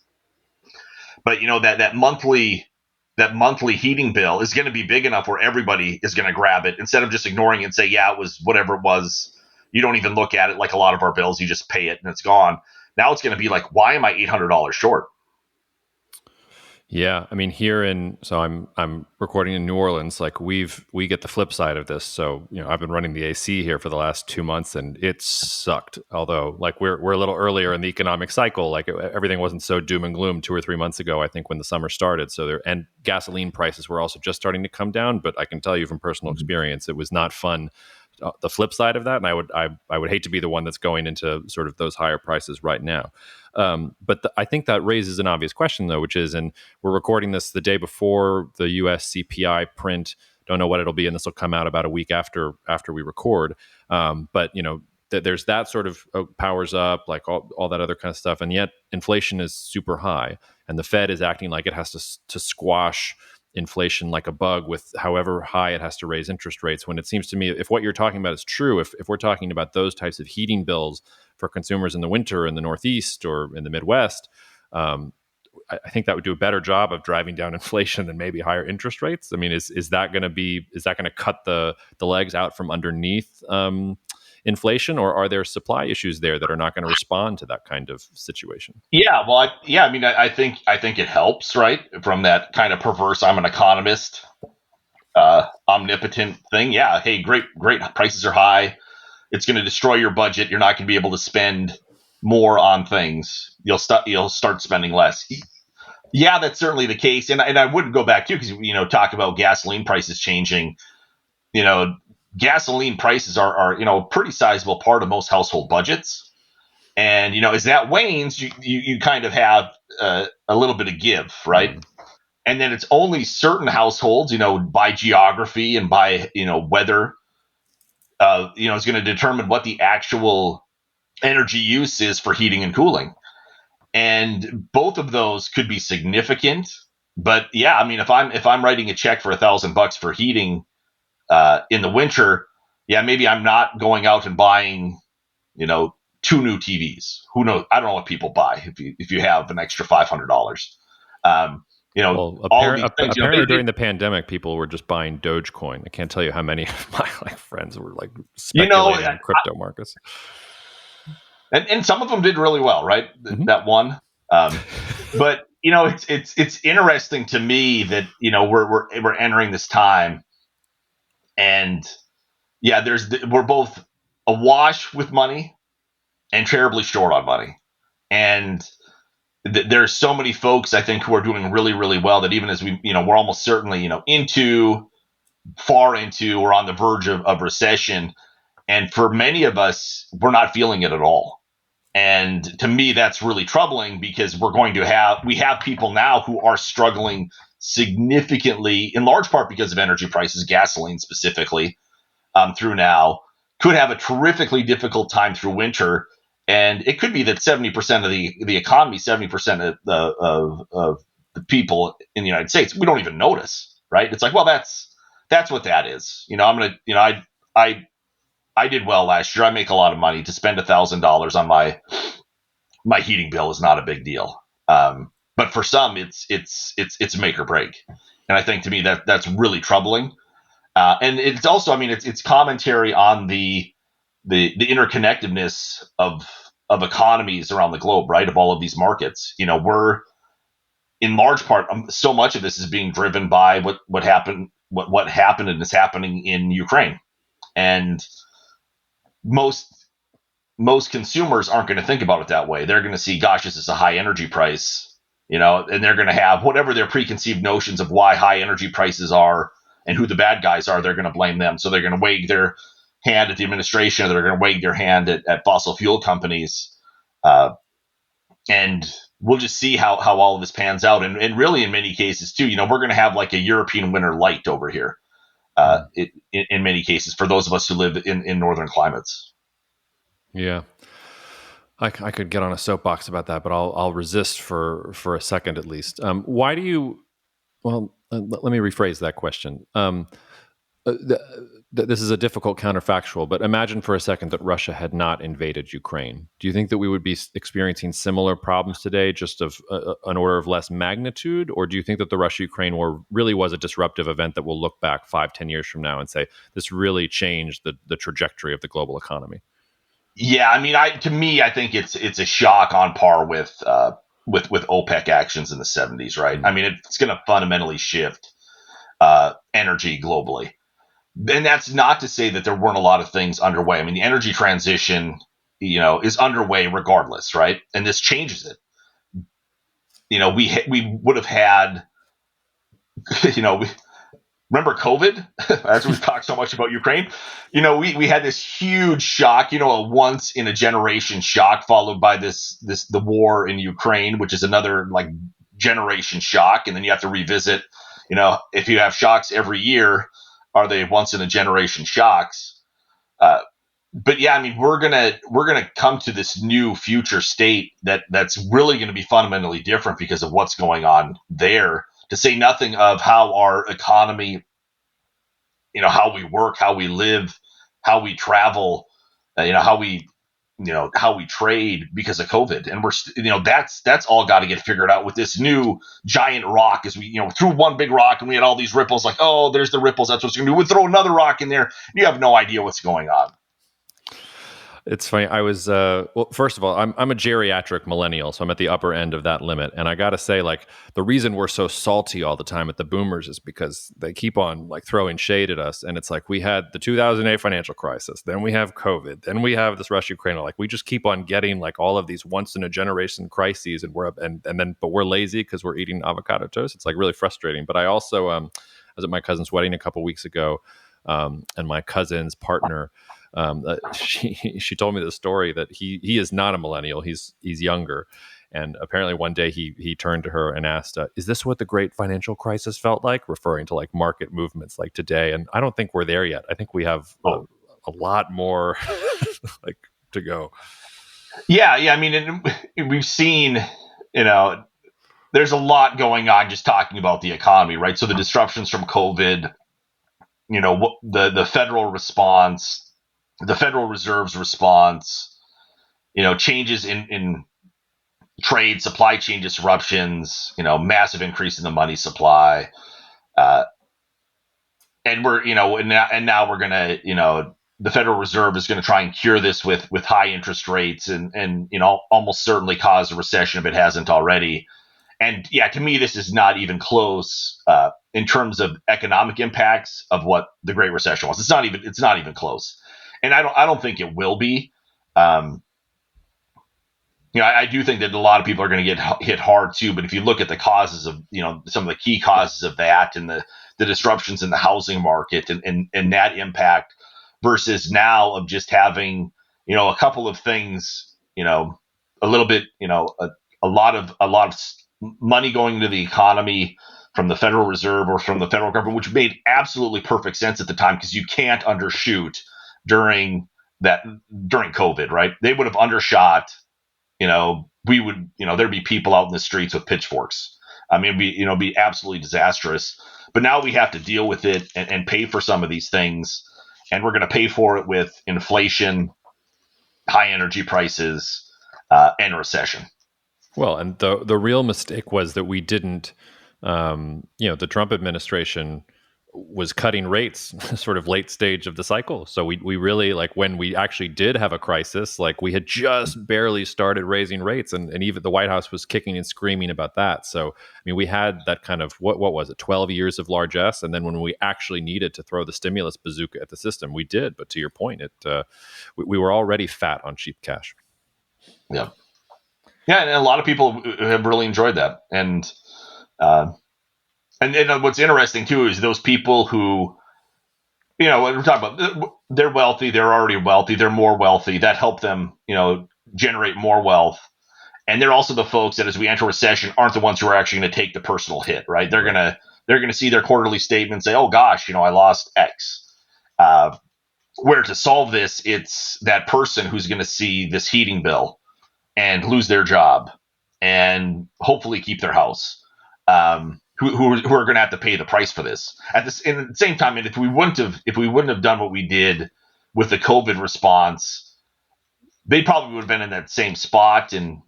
Speaker 2: But that monthly heating bill is going to be big enough where everybody is going to grab it instead of just ignoring it and say, yeah, it was whatever it was. You don't even look at it like a lot of our bills. You just pay it and it's gone. Now it's going to be like, why am I $800 short?
Speaker 1: Yeah, I mean I'm recording in New Orleans. Like we get the flip side of this. So I've been running the AC here for the last 2 months, and it sucked. Although like we're a little earlier in the economic cycle. Like everything wasn't so doom and gloom 2 or 3 months ago. I think when the summer started. And gasoline prices were also just starting to come down. But I can tell you from personal experience, it was not fun. The flip side of that, and I would hate to be the one that's going into sort of those higher prices right now. I think that raises an obvious question, though, which is, and we're recording this the day before the U.S. CPI print. Don't know what it'll be, and this will come out about a week after we record. There's that sort of powers up, like all that other kind of stuff, and yet inflation is super high, and the Fed is acting like it has to squash inflation like a bug with however high it has to raise interest rates. When it seems to me, if what you're talking about is true, if we're talking about those types of heating bills for consumers in the winter in the Northeast or in the Midwest, I think that would do a better job of driving down inflation than maybe higher interest rates. I mean, is that going to cut the legs out from underneath inflation, or are there supply issues there that are not going to respond to that kind of situation?
Speaker 2: Yeah, well, I mean, I think it helps, right, from that kind of perverse "I'm an economist," omnipotent thing. Yeah, hey, great, prices are high. It's going to destroy your budget. You're not going to be able to spend more on things. You'll start spending less. Yeah, that's certainly the case, and I would go back too, because talk about gasoline prices changing. Gasoline prices are a pretty sizable part of most household budgets, and as that wanes, you kind of have a little bit of give, right? And then it's only certain households, by geography and by weather, is going to determine what the actual energy use is for heating and cooling. And both of those could be significant. But yeah, I mean, if I'm writing a check for $1,000 for heating in the winter, yeah, maybe I'm not going out and buying, 2 new TVs. Who knows? I don't know what people buy if you have an extra $500.
Speaker 1: Well, apparently during the pandemic, people were just buying Dogecoin. I can't tell you how many of my friends were like speculating in crypto markets.
Speaker 2: And some of them did really well, right? Mm-hmm. That one. But it's interesting to me that we're entering this time, and yeah, we're both awash with money and terribly short on money, and there's so many folks I think who are doing really, really well that even as we're almost certainly far into or on the verge of recession, and for many of us, we're not feeling it at all. And to me, that's really troubling, because we have people now who are struggling significantly, in large part because of energy prices, gasoline specifically, through now, could have a terrifically difficult time through winter. And it could be that 70% of the economy, 70% of the people in the United States, we don't even notice, right? It's like, well, that's what that is. I did well last year. I make a lot of money. To spend $1,000 on my heating bill is not a big deal. But for some, it's make or break. And I think to me that's really troubling. And it's also, I mean, it's commentary on the interconnectedness of economies around the globe, right? Of all of these markets. We're in large part, so much of this is being driven by what happened and is happening in Ukraine. And most consumers aren't going to think about it that way. They're going to see, gosh, this is a high energy price, and they're going to have whatever their preconceived notions of why high energy prices are and who the bad guys are. They're going to blame them. So they're going to wag their hand at the administration, or they're going to wag their hand at fossil fuel companies. And we'll just see how all of this pans out. And really, in many cases too, we're going to have like a European winter light over here. In many cases, for those of us who live in northern climates.
Speaker 1: Yeah, I could get on a soapbox about that, but I'll resist for a second at least. Why do you? Well, let me rephrase that question. This is a difficult counterfactual, but imagine for a second that Russia had not invaded Ukraine. Do you think that we would be experiencing similar problems today, just of an order of less magnitude? Or do you think that the Russia-Ukraine war really was a disruptive event that we'll look back 5-10 years from now and say, this really changed the trajectory of the global economy?
Speaker 2: Yeah, I mean, to me, I think it's a shock on par with with OPEC actions in the 70s, right? I mean, it's going to fundamentally shift energy globally. And that's not to say that there weren't a lot of things underway. I mean, the energy transition, is underway regardless, right? And this changes it. We would have had, remember COVID? As we've talked so much about Ukraine, we had this huge shock, a once in a generation shock, followed by the war in Ukraine, which is another like generation shock, and then you have to revisit. If you have shocks every year, are they once in a generation shocks? But yeah, I mean, we're gonna come to this new future state that's really going to be fundamentally different because of what's going on there. To say nothing of how our economy, how we work, how we live, how we travel, how we trade because of COVID, and that's all got to get figured out with this new giant rock. As we threw one big rock and we had all these ripples, like, oh, there's the ripples. That's what's going to do. We throw another rock in there, you have no idea what's going on.
Speaker 1: It's funny. I was well. First of all, I'm a geriatric millennial, so I'm at the upper end of that limit. And I got to say, like, the reason we're so salty all the time at the boomers is because they keep on like throwing shade at us. And it's like we had the 2008 financial crisis, then we have COVID, then we have this Russia-Ukraine. Like, we just keep on getting like all of these once in a generation crises, and but we're lazy because we're eating avocado toast. It's like really frustrating. But I also I was at my cousin's wedding a couple weeks ago, and my cousin's partner. She told me the story that he is not a millennial. He's younger, and apparently one day he turned to her and asked, "Is this what the Great Financial Crisis felt like?" Referring to like market movements like today. And I don't think we're there yet. I think we have a lot more like to go.
Speaker 2: Yeah. I mean, we've seen, there's a lot going on just talking about the economy, right? So the disruptions from COVID, the federal response. The Federal Reserve's response, changes in trade, supply chain disruptions, massive increase in the money supply, and now we're gonna, the Federal Reserve is going to try and cure this with high interest rates, and almost certainly cause a recession if it hasn't already. And yeah, to me, this is not even close in terms of economic impacts of what the Great Recession was. It's not even close. And I don't think it will be. I do think that a lot of people are going to get hit hard too. But if you look at the causes of, some of the key causes of that, and the disruptions in the housing market, and that impact versus now of just having, a couple of things, a little bit, a lot of money going into the economy from the Federal Reserve or from the federal government, which made absolutely perfect sense at the time because you can't undershoot during COVID, right? They would have undershot, we would, there'd be people out in the streets with pitchforks. I mean, it'd be absolutely disastrous. But now we have to deal with it and pay for some of these things. And we're going to pay for it with inflation, high energy prices, and recession.
Speaker 1: Well, and the real mistake was that we didn't, the Trump administration was cutting rates sort of late stage of the cycle. So we really, like, when we actually did have a crisis, like, we had just barely started raising rates, and even the White House was kicking and screaming about that. So, I mean, we had that kind of, what was it, 12 years of largesse. And then when we actually needed to throw the stimulus bazooka at the system, we did. But to your point, we were already fat on cheap cash.
Speaker 2: Yeah. Yeah. And a lot of people have really enjoyed that. And what's interesting too is those people who, when we're talking about, they're wealthy, they're already wealthy, they're more wealthy, that helped them, generate more wealth. And they're also the folks that, as we enter recession, aren't the ones who are actually going to take the personal hit, right? They're gonna see their quarterly statement, say, oh gosh, I lost X. Where to solve this, it's that person who's going to see this heating bill and lose their job and hopefully keep their house. Who are going to have to pay the price for this at the same time. And if we wouldn't have done what we did with the COVID response, they probably would have been in that same spot, and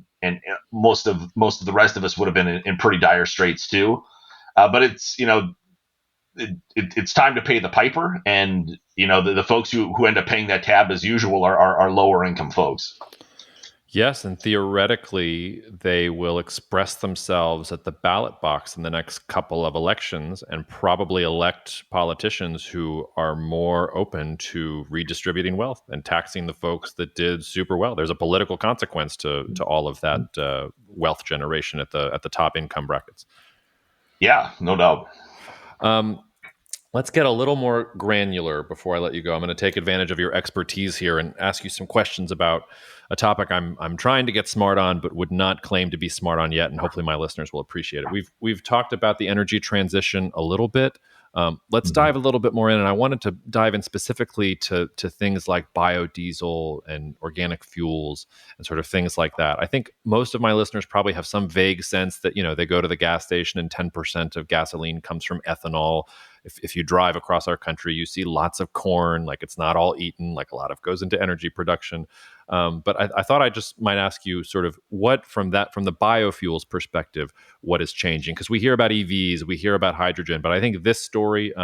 Speaker 2: most of the rest of us would have been in pretty dire straits too. But it's, it's time to pay the piper, and the folks who end up paying that tab as usual are lower income folks.
Speaker 1: Yes, and theoretically, they will express themselves at the ballot box in the next couple of elections and probably elect politicians who are more open to redistributing wealth and taxing the folks that did super well. There's a political consequence to all of that wealth generation at the top income brackets.
Speaker 2: Yeah, no doubt.
Speaker 1: Let's get a little more granular before I let you go. I'm going to take advantage of your expertise here and ask you some questions about a topic I'm trying to get smart on, but would not claim to be smart on yet. And hopefully, my listeners will appreciate it. We've talked about the energy transition a little bit. Let's dive a little bit more in, and I wanted to dive in specifically to things like biodiesel and organic fuels and sort of things like that. I think most of my listeners probably have some vague sense that they go to the gas station and 10% of gasoline comes from ethanol. If you drive across our country, you see lots of corn. Like, it's not all eaten. Like, a lot of goes into energy production. But I thought I just might ask you sort of what from the biofuels perspective, what is changing? Because we hear about EVs, we hear about hydrogen, but I think this story,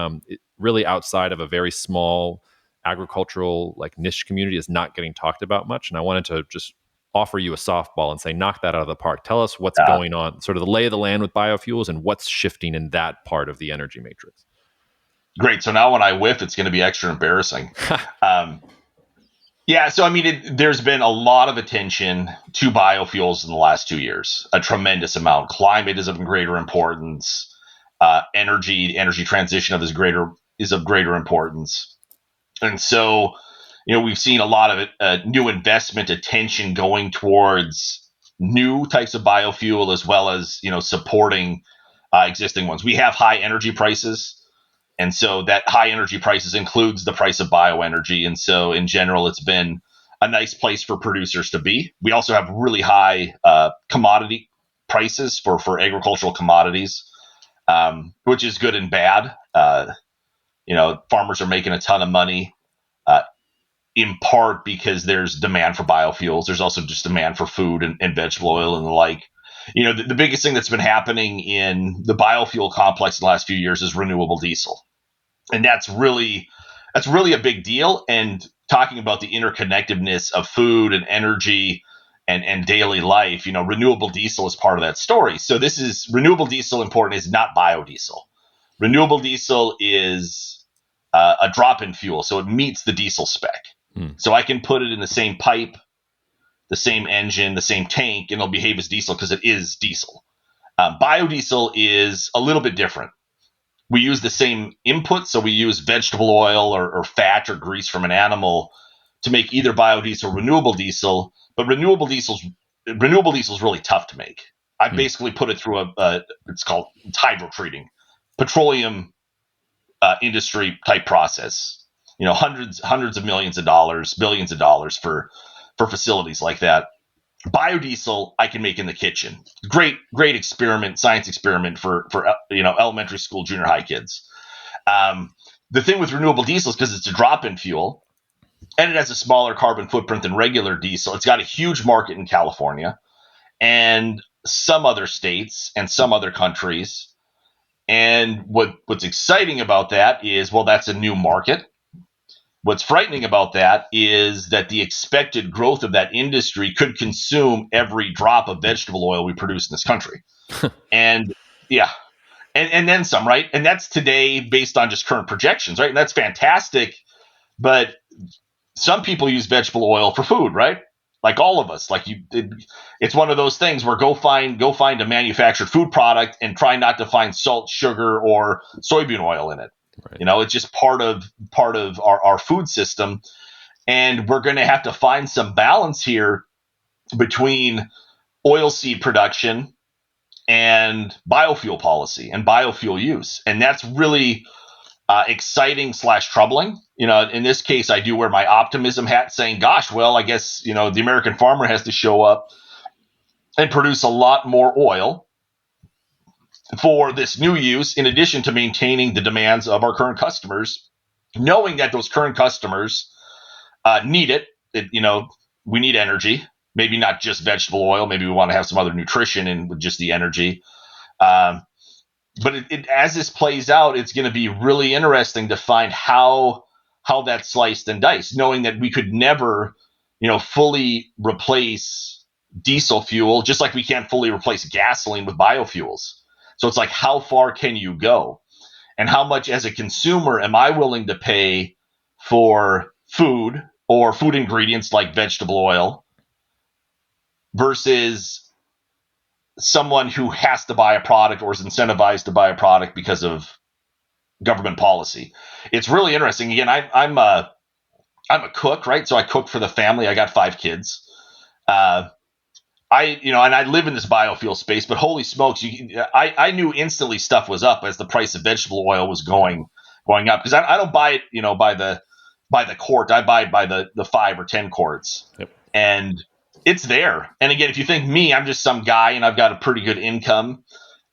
Speaker 1: really outside of a very small agricultural niche community, is not getting talked about much. And I wanted to just offer you a softball and say, knock that out of the park. Tell us what's going on, sort of the lay of the land with biofuels and what's shifting in that part of the energy matrix.
Speaker 2: Great. So now when I whiff, it's going to be extra embarrassing. Yeah. So, I mean, there's been a lot of attention to biofuels in the last 2 years, a tremendous amount. Climate is of greater importance. Energy transition is of greater importance. And so, we've seen a lot of new investment attention going towards new types of biofuel, as well as, supporting existing ones. We have high energy prices. And so that high energy prices includes the price of bioenergy. And so in general, it's been a nice place for producers to be. We also have really high commodity prices for agricultural commodities, which is good and bad. Farmers are making a ton of money, in part because there's demand for biofuels. There's also just demand for food and vegetable oil and the like. The biggest thing that's been happening in the biofuel complex in the last few years is renewable diesel. And that's really a big deal. And talking about the interconnectedness of food and energy and daily life, renewable diesel is part of that story. So this is renewable diesel important is not biodiesel. Renewable diesel is a drop-in fuel. So it meets the diesel spec. So I can put it in the same pipe, the same engine, the same tank, and it'll behave as diesel because it is diesel. Biodiesel is a little bit different. We use the same input, so we use vegetable oil or fat or grease from an animal to make either biodiesel or renewable diesel. But renewable diesel is really tough to make. I basically put it through it's hydrotreating, petroleum industry type process. Hundreds of millions of dollars, billions of dollars for facilities like that. Biodiesel I can make in the kitchen. Great experiment, science experiment for elementary school, junior high kids. The thing with renewable diesel is because it's a drop-in fuel and it has a smaller carbon footprint than regular diesel. It's got a huge market in California and some other states and some other countries. And what's exciting about that is, well, that's a new market. What's frightening about that is that the expected growth of that industry could consume every drop of vegetable oil we produce in this country. And yeah, and then some, right? And that's today based on just current projections, right? And that's fantastic. But some people use vegetable oil for food, right? Like all of us. It's one of those things where go find a manufactured food product and try not to find salt, sugar, or soybean oil in it. Right. It's just part of our food system. And we're going to have to find some balance here between oilseed production and biofuel policy and biofuel use. And that's really exciting / troubling. In this case, I do wear my optimism hat saying, gosh, well, I guess, the American farmer has to show up and produce a lot more oil for this new use, in addition to maintaining the demands of our current customers, knowing that those current customers need it. We need energy, maybe not just vegetable oil. Maybe we want to have some other nutrition in with just the energy. But as this plays out, it's going to be really interesting to find how that's sliced and diced, knowing that we could never, fully replace diesel fuel, just like we can't fully replace gasoline with biofuels. So it's like, how far can you go? And how much as a consumer am I willing to pay for food or food ingredients like vegetable oil versus someone who has to buy a product or is incentivized to buy a product because of government policy? It's really interesting. Again, I'm a cook, right? So I cook for the family. I got 5 kids. And I live in this biofuel space, but holy smokes, I knew instantly stuff was up as the price of vegetable oil was going up, because I don't buy it, by the quart. I buy it by the 5 or 10 quarts.
Speaker 1: Yep.
Speaker 2: And it's there. And again, if you think me, I'm just some guy and I've got a pretty good income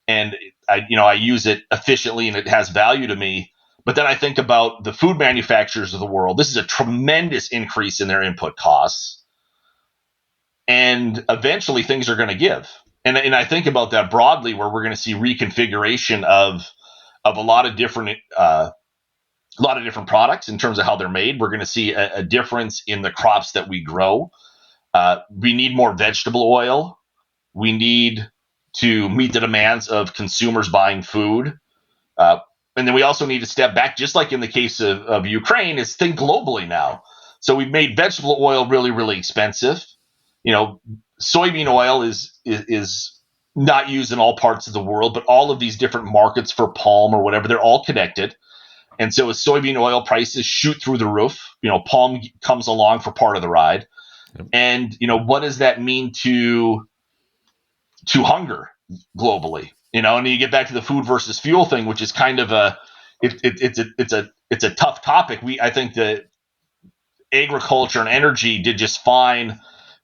Speaker 2: and I use it efficiently and it has value to me. But then I think about the food manufacturers of the world. This is a tremendous increase in their input costs. And eventually things are going to give. And I think about that broadly, where we're going to see reconfiguration of a lot of different products in terms of how they're made. We're going to see a difference in the crops that we grow. We need more vegetable oil. We need to meet the demands of consumers buying food. And then we also need to step back, just like in the case of Ukraine, is think globally now. So we've made vegetable oil really, really expensive. Soybean oil is not used in all parts of the world, but all of these different markets for palm or whatever, they're all connected. And so as soybean oil prices shoot through the roof, palm comes along for part of the ride. Yep. And, what does that mean to hunger globally? And you get back to the food versus fuel thing, which is kind of it's a tough topic. I think that agriculture and energy did just fine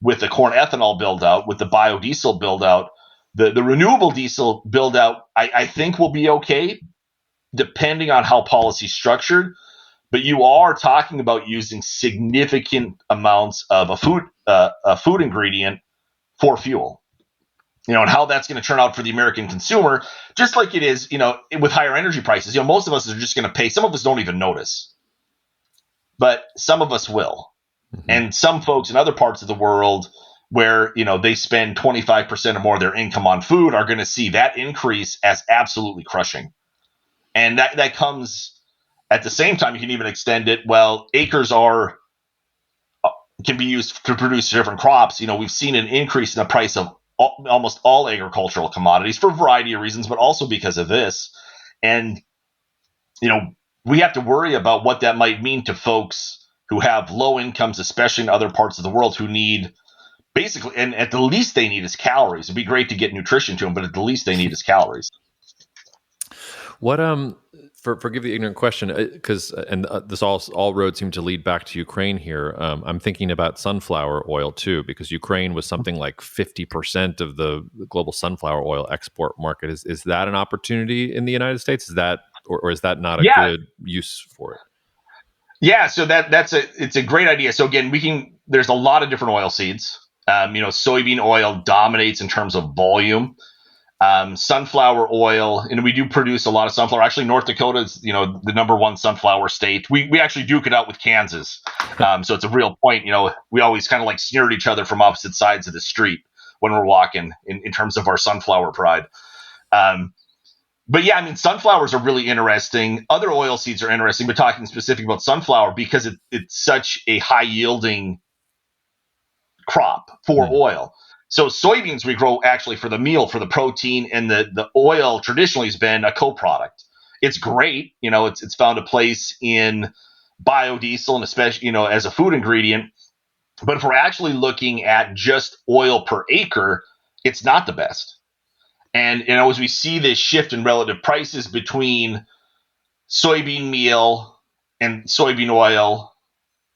Speaker 2: with the corn ethanol build out, with the biodiesel build out. The renewable diesel build out, I think will be okay, depending on how policy is structured. But you are talking about using significant amounts of a food ingredient for fuel. And how that's going to turn out for the American consumer, just like it is, with higher energy prices. Most of us are just going to pay. Some of us don't even notice, but some of us will. Mm-hmm. And some folks in other parts of the world where, they spend 25% or more of their income on food are going to see that increase as absolutely crushing. And that comes at the same time. You can even extend it. Well, acres can be used to produce different crops. We've seen an increase in the price of almost all agricultural commodities for a variety of reasons, but also because of this. And, we have to worry about what that might mean to folks who have low incomes, especially in other parts of the world, who need basically, and at the least they need is calories. It'd be great to get nutrition to them, but at the least they need is calories.
Speaker 1: What, forgive the ignorant question, because this all roads seem to lead back to Ukraine here. I'm thinking about sunflower oil too, because Ukraine was something like 50% of the global sunflower oil export market. Is that an opportunity in the United States? Is that, or is that not a good use for it?
Speaker 2: Yeah, so it's a great idea. So again, there's a lot of different oil seeds. Soybean oil dominates in terms of volume. Sunflower oil, and we do produce a lot of sunflower. Actually, North Dakota is, the number one sunflower state. We actually duke it out with Kansas. So it's a real point. We always kind of like sneer at each other from opposite sides of the street when we're walking in terms of our sunflower pride. But yeah, sunflowers are really interesting. Other oil seeds are interesting, but talking specifically about sunflower because it's such a high yielding crop for oil. So soybeans we grow actually for the meal, for the protein, and the oil traditionally has been a co-product. It's great. It's found a place in biodiesel and especially, as a food ingredient. But if we're actually looking at just oil per acre, it's not the best. And, as we see this shift in relative prices between soybean meal and soybean oil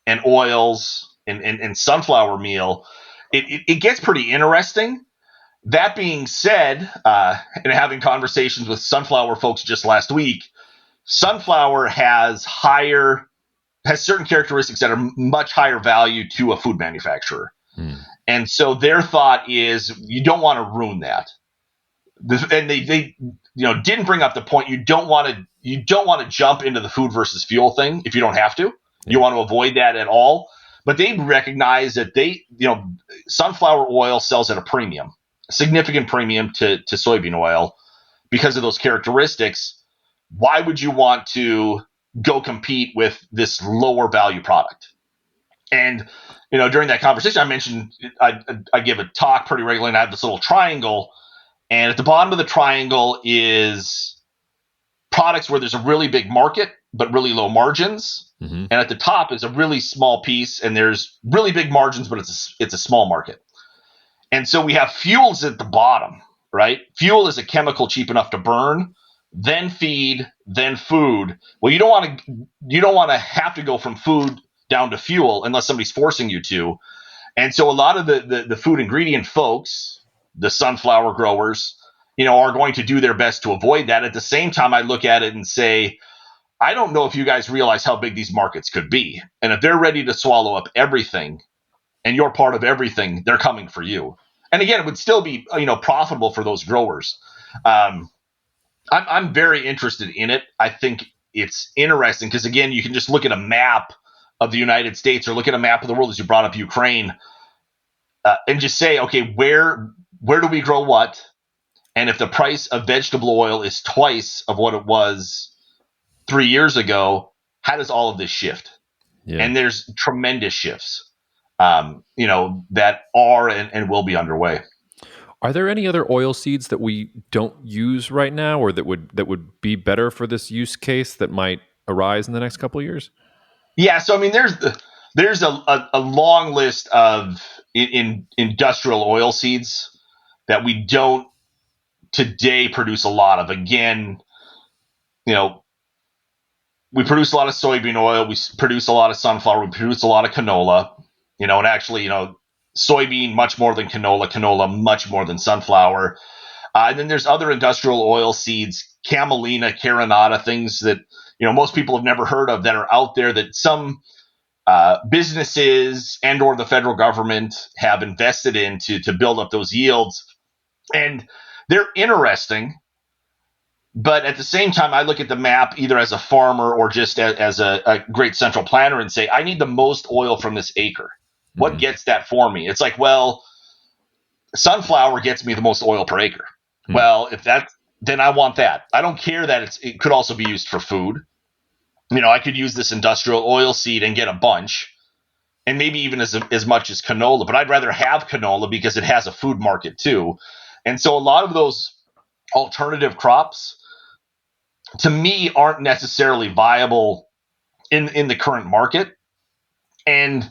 Speaker 2: and oils and sunflower meal, it gets pretty interesting. That being said, and having conversations with sunflower folks just last week, sunflower has certain characteristics that are much higher value to a food manufacturer. And so their thought is you don't want to ruin that. And they didn't bring up the point. You don't want to jump into the food versus fuel thing if you don't have to. You want to avoid that at all. but they recognize that sunflower oil sells at a premium, a significant premium to soybean oil because of those characteristics. Why would you want to go compete with this lower value product? And during that conversation, I mentioned I give a talk pretty regularly, and I have this little triangle, and at the bottom of the triangle is products where there's a really big market but really low margins, and at the top is a really small piece, and there's really big margins, but it's a small market. And so we have fuels at the bottom, right? Fuel is a chemical cheap enough to burn, then feed, then food. Well, you don't want to have to go from food down to fuel unless somebody's forcing you to. And so a lot of the food ingredient folks, the sunflower growers, are going to do their best to avoid that. At the same time, I look at it and say, I don't know if you guys realize how big these markets could be. And if they're ready to swallow up everything and you're part of everything, they're coming for you. And again, it would still be, profitable for those growers. I'm very interested in it. I think it's interesting because, again, you can just look at a map of the United States or look at a map of the world, as you brought up Ukraine, and just say, okay, where do we grow what? And if the price of vegetable oil is twice of what it was 3 years ago, how does all of this shift? Yeah. And there's tremendous shifts, that are and will be underway.
Speaker 1: Are there any other oil seeds that we don't use right now, or that would be better for this use case that might arise in the next couple of years?
Speaker 2: Yeah, so I mean, there's a long list of in industrial oil seeds that we don't today produce a lot of. Again, we produce a lot of soybean oil, we produce a lot of sunflower, we produce a lot of canola, and actually, soybean much more than canola much more than sunflower. And then there's other industrial oil seeds, camelina, carinata, things that most people have never heard of that are out there that some businesses and or the federal government have invested in to build up those yields. And they're interesting. But at the same time, I look at the map either as a farmer or just as a great central planner and say, I need the most oil from this acre. What gets that for me? It's like, well, sunflower gets me the most oil per acre. Well, then I want that. I don't care that it could also be used for food. I could use this industrial oil seed and get a bunch, and maybe even as much as canola. But I'd rather have canola because it has a food market too. And so a lot of those alternative crops, to me, aren't necessarily viable in the current market. And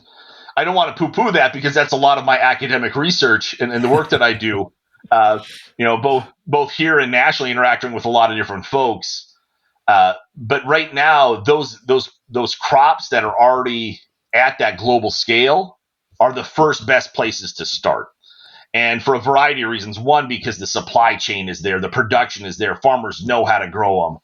Speaker 2: I don't want to poo-poo that because that's a lot of my academic research and the work that I do, both here and nationally, interacting with a lot of different folks. But right now, those crops that are already at that global scale are the first best places to start. And for a variety of reasons. One, because the supply chain is there, the production is there, farmers know how to grow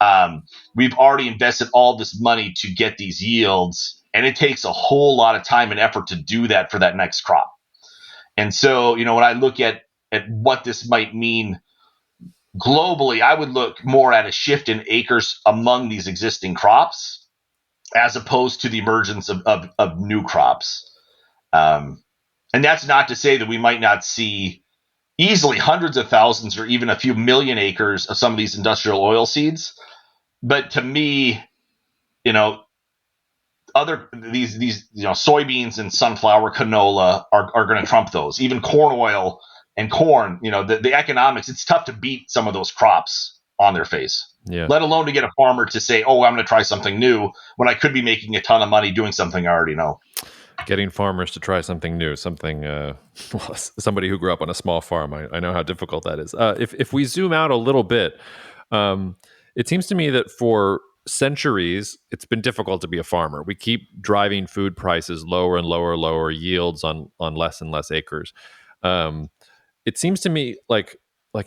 Speaker 2: them. We've already invested all this money to get these yields, and it takes a whole lot of time and effort to do that for that next crop. And so, when I look at what this might mean globally, I would look more at a shift in acres among these existing crops as opposed to the emergence of new crops. And that's not to say that we might not see easily hundreds of thousands or even a few million acres of some of these industrial oil seeds. But to me, these soybeans and sunflower, canola are going to trump those. Even corn oil and corn, the economics, it's tough to beat some of those crops on their face. Yeah. Let alone to get a farmer to say, oh, I'm going to try something new when I could be making a ton of money doing something I already know.
Speaker 1: Getting farmers to try something new, somebody who grew up on a small farm, I know how difficult that is. If we zoom out a little bit, it seems to me that for centuries, it's been difficult to be a farmer. We keep driving food prices lower and lower yields on less and less acres. It seems to me like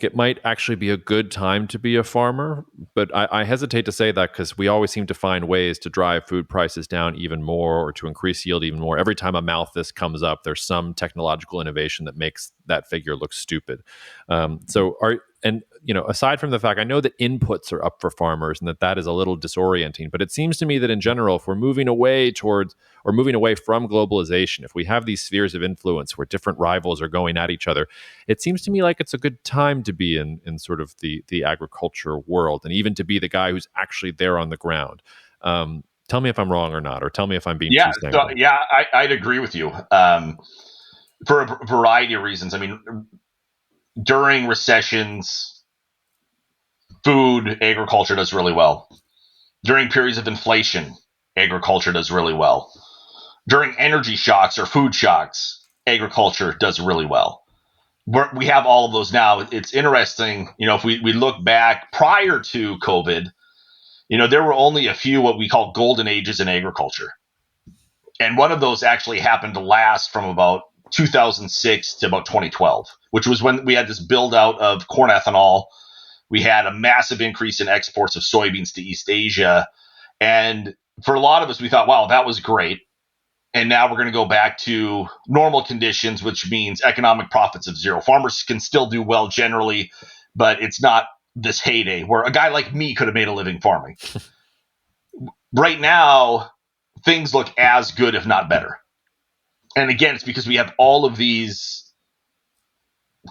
Speaker 1: it might actually be a good time to be a farmer, but I hesitate to say that because we always seem to find ways to drive food prices down even more or to increase yield even more. Every time a Malthus comes up, there's some technological innovation that makes that figure look stupid. And And aside from the fact, I know that inputs are up for farmers and that is a little disorienting, but it seems to me that in general, if we're moving away from globalization, if we have these spheres of influence where different rivals are going at each other, it seems to me like it's a good time to be in sort of the agriculture world, and even to be the guy who's actually there on the ground. Tell me if I'm wrong or not, or tell me if I'm being too sanguine.
Speaker 2: I'd agree with you for a variety of reasons. I mean, during recessions, agriculture does really well. During periods of inflation, agriculture does really well. During energy shocks or food shocks, agriculture does really well. We have all of those now. It's interesting, if we look back prior to COVID, there were only a few what we call golden ages in agriculture. And one of those actually happened to last from about 2006 to about 2012, which was when we had this build out of corn ethanol. We had a massive increase in exports of soybeans to East Asia. And for a lot of us, we thought, wow, that was great. And now we're going to go back to normal conditions, which means economic profits of zero. Farmers can still do well generally, but it's not this heyday where a guy like me could have made a living farming. Right now, things look as good, if not better. And again, it's because we have all of these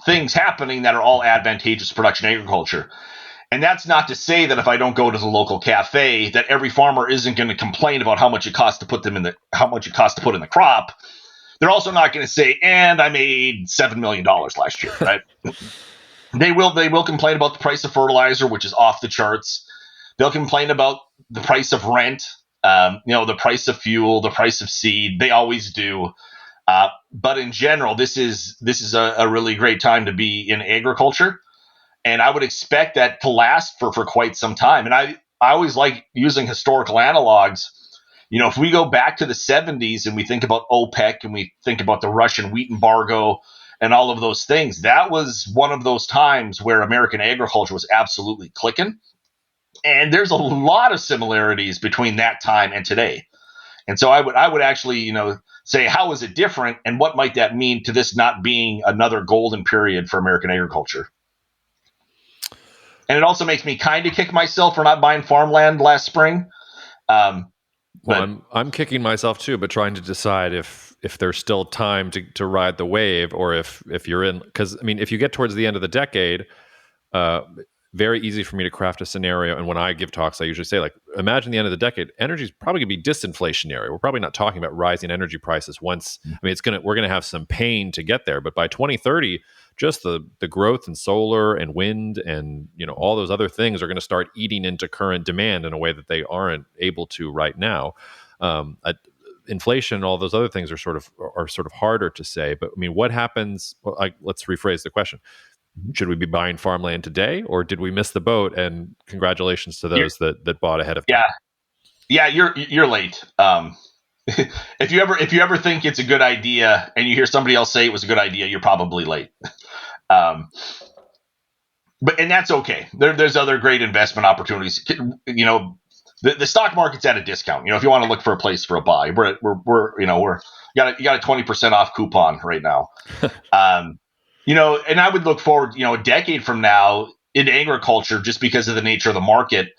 Speaker 2: things happening that are all advantageous to production agriculture. And that's not to say that if I don't go to the local cafe, that every farmer isn't going to complain about how much it costs to put in the crop. They're also not going to say, and I made $7 million last year, right? They will complain about the price of fertilizer, which is off the charts. They'll complain about the price of rent, the price of fuel, the price of seed. They always do. But in general, this is a really great time to be in agriculture. And I would expect that to last for quite some time. And I always like using historical analogs. If we go back to the 70s and we think about OPEC and we think about the Russian wheat embargo and all of those things, that was one of those times where American agriculture was absolutely clicking. And there's a lot of similarities between that time and today. And so I would actually, say, how is it different? And what might that mean to this not being another golden period for American agriculture? And it also makes me kind of kick myself for not buying farmland last spring.
Speaker 1: Well, I'm kicking myself too, but trying to decide if there's still time to ride the wave, or if you're in, because I mean, if you get towards the end of the decade, very easy for me to craft a scenario. And when I give talks, I usually say, like, imagine the end of the decade, energy is probably going to be disinflationary. We're probably not talking about rising energy prices once. I mean, we're going to have some pain to get there, but by 2030, just the growth in solar and wind and all those other things are going to start eating into current demand in a way that they aren't able to right now. Inflation and all those other things are sort of harder to say. But I mean, what happens? Well, let's rephrase the question. Should we be buying farmland today, or did we miss the boat? And congratulations to those that bought ahead of time.
Speaker 2: Yeah, you're late. If you ever think it's a good idea and you hear somebody else say it was a good idea, you're probably late. And that's okay. There's other great investment opportunities. The stock market's at a discount. If you want to look for a place for a buy, we're got a 20% off coupon right now. And I would look forward, a decade from now in agriculture, just because of the nature of the market,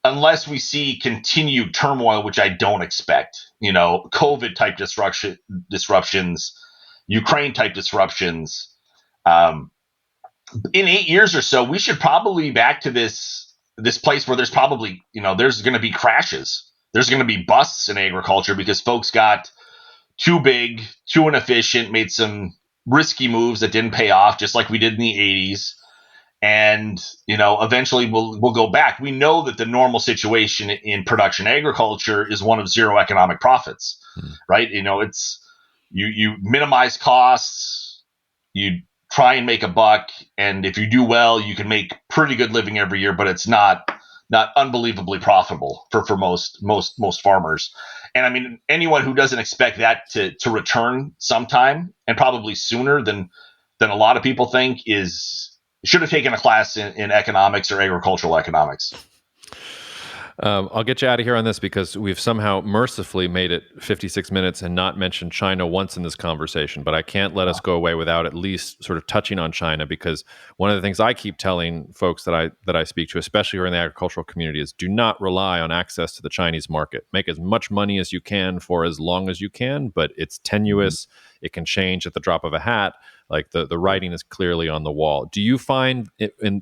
Speaker 2: unless we see continued turmoil, which I don't expect, COVID type disruptions, Ukraine type disruptions. In 8 years or so, we should probably be back to this place where there's probably, there's going to be crashes. There's going to be busts in agriculture because folks got too big, too inefficient, made some risky moves that didn't pay off, just like we did in the 80s. And, eventually we'll go back. We know that the normal situation in production agriculture is one of zero economic profits, right? It's you minimize costs, you try and make a buck. And if you do well, you can make pretty good living every year, but it's not unbelievably profitable for most farmers. And I mean, anyone who doesn't expect that to return sometime, and probably sooner than a lot of people think, should have taken a class in economics or agricultural economics.
Speaker 1: I'll get you out of here on this because we've somehow mercifully made it 56 minutes and not mentioned China once in this conversation. But I can't let us go away without at least sort of touching on China, because one of the things I keep telling folks that I speak to, especially who are in the agricultural community, is do not rely on access to the Chinese market. Make as much money as you can for as long as you can, but it's tenuous. It can change at the drop of a hat. Like the writing is clearly on the wall. Do you find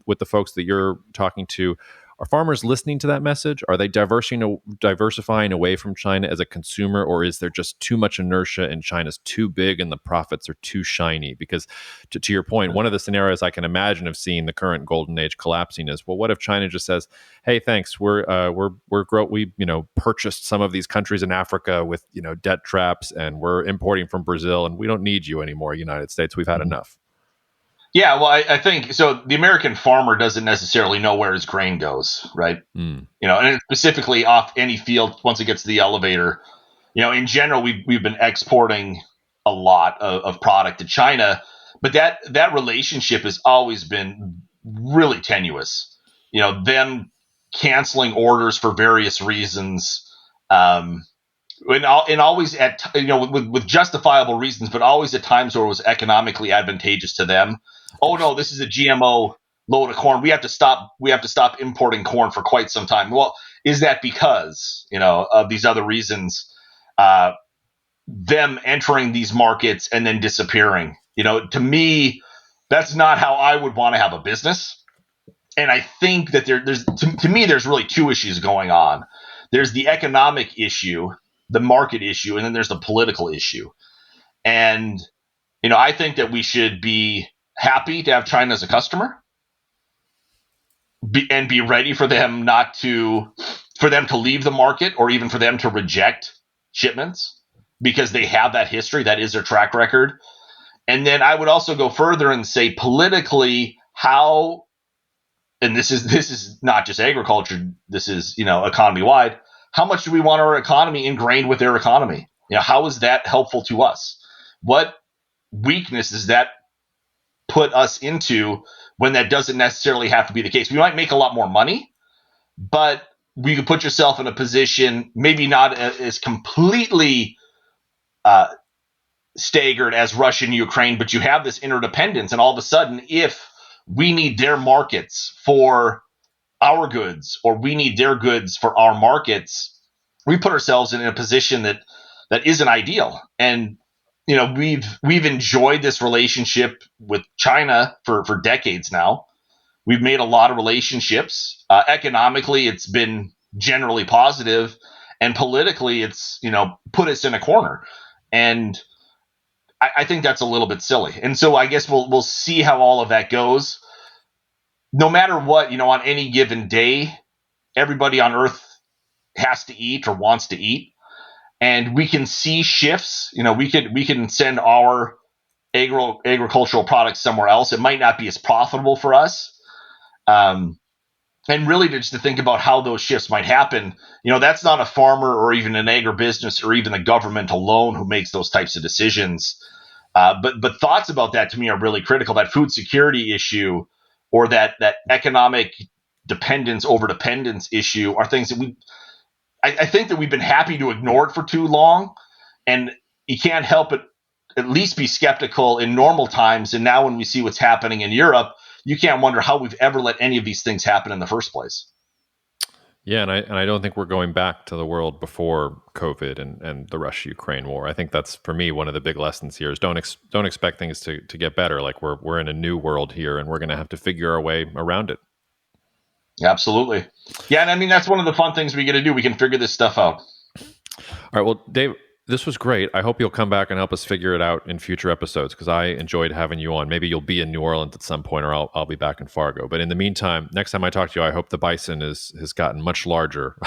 Speaker 1: with the folks that you're talking to, are farmers listening to that message? Are they diversifying away from China as a consumer, or is there just too much inertia and China's too big and the profits are too shiny? Because to your point, one of the scenarios I can imagine of seeing the current golden age collapsing is, well, what if China just says, "Hey, thanks, we purchased some of these countries in Africa with debt traps, and we're importing from Brazil, and we don't need you anymore, United States. We've had enough."
Speaker 2: Yeah, well, I think so. The American farmer doesn't necessarily know where his grain goes, right? And specifically off any field once it gets to the elevator. In general, we've been exporting a lot of product to China, but that relationship has always been really tenuous. Them canceling orders for various reasons, and always with justifiable reasons, but always at times where it was economically advantageous to them. Oh no, this is a GMO load of corn. We have to stop importing corn for quite some time. Well, is that because of these other reasons? Them entering these markets and then disappearing. To me, that's not how I would want to have a business. And I think that to me, there's really two issues going on. There's the economic issue, the market issue, and then there's the political issue. And I think that we should be happy to have China as a customer, and be ready for them to leave the market, or even for them to reject shipments, because they have that history. That is their track record. And then I would also go further and say, politically, how, and this is not just agriculture, this is economy wide. How much do we want our economy ingrained with their economy? How is that helpful to us? What weakness does that put us into when that doesn't necessarily have to be the case? We might make a lot more money, but you could put yourself in a position, maybe not as completely staggered as Russia and Ukraine, but you have this interdependence. And all of a sudden, if we need their markets for our goods, or we need their goods for our markets, we put ourselves in a position that isn't ideal. And we've enjoyed this relationship with China for decades now. We've made a lot of relationships. Economically, it's been generally positive, and politically, it's put us in a corner. And I think that's a little bit silly. And so I guess we'll see how all of that goes. No matter what, on any given day, everybody on Earth has to eat or wants to eat. And we can see shifts. We can send our agricultural products somewhere else. It might not be as profitable for us. And really just to think about how those shifts might happen, that's not a farmer or even an agribusiness or even the government alone who makes those types of decisions. But thoughts about that to me are really critical. That food security issue, or that economic over dependence issue, are things that I think that we've been happy to ignore it for too long, and you can't help but at least be skeptical in normal times. And now when we see what's happening in Europe, you can't wonder how we've ever let any of these things happen in the first place.
Speaker 1: Yeah, and I don't think we're going back to the world before COVID and the Russia-Ukraine war. I think that's, for me, one of the big lessons here is don't expect things to get better. Like we're in a new world here, and we're going to have to figure our way around it.
Speaker 2: Absolutely. Yeah, and I mean, that's one of the fun things we get to do. We can figure this stuff out.
Speaker 1: All right. Well, Dave, this was great. I hope you'll come back and help us figure it out in future episodes, because I enjoyed having you on. Maybe you'll be in New Orleans at some point, or I'll be back in Fargo. But in the meantime, next time I talk to you, I hope the bison has gotten much larger.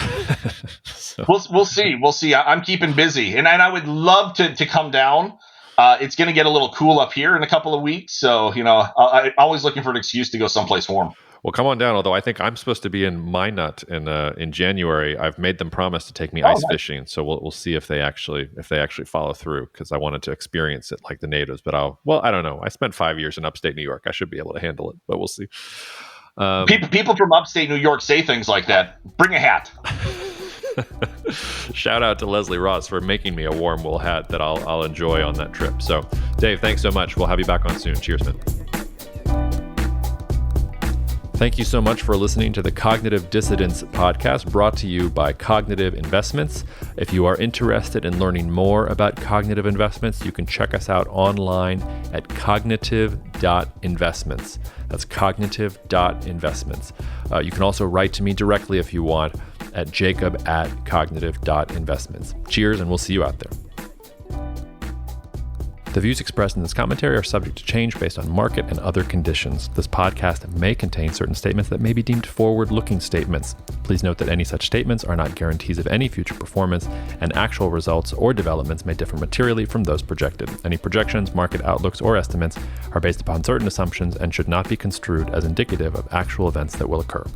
Speaker 2: So. We'll see. We'll see. I'm keeping busy, and I would love to come down. It's going to get a little cool up here in a couple of weeks, so I'm always looking for an excuse to go someplace warm.
Speaker 1: Well, come on down. Although I think I'm supposed to be in Minot in January. I've made them promise to take me ice fishing, so we'll see if they actually follow through, because I wanted to experience it like the natives. But I don't know. I spent 5 years in upstate New York. I should be able to handle it, but we'll see.
Speaker 2: People from upstate New York say things like that. Bring a hat.
Speaker 1: Shout out to Leslie Ross for making me a warm wool hat that I'll enjoy on that trip. So, Dave, thanks so much. We'll have you back on soon. Cheers, man. Thank you so much for listening to the Cognitive Dissidents podcast, brought to you by Cognitive Investments. If you are interested in learning more about cognitive investments, you can check us out online at cognitive.investments. That's cognitive.investments. You can also write to me directly if you want at jacob@cognitive.investments. Cheers, and we'll see you out there. The views expressed in this commentary are subject to change based on market and other conditions. This podcast may contain certain statements that may be deemed forward-looking statements. Please note that any such statements are not guarantees of any future performance, and actual results or developments may differ materially from those projected. Any projections, market outlooks, or estimates are based upon certain assumptions and should not be construed as indicative of actual events that will occur.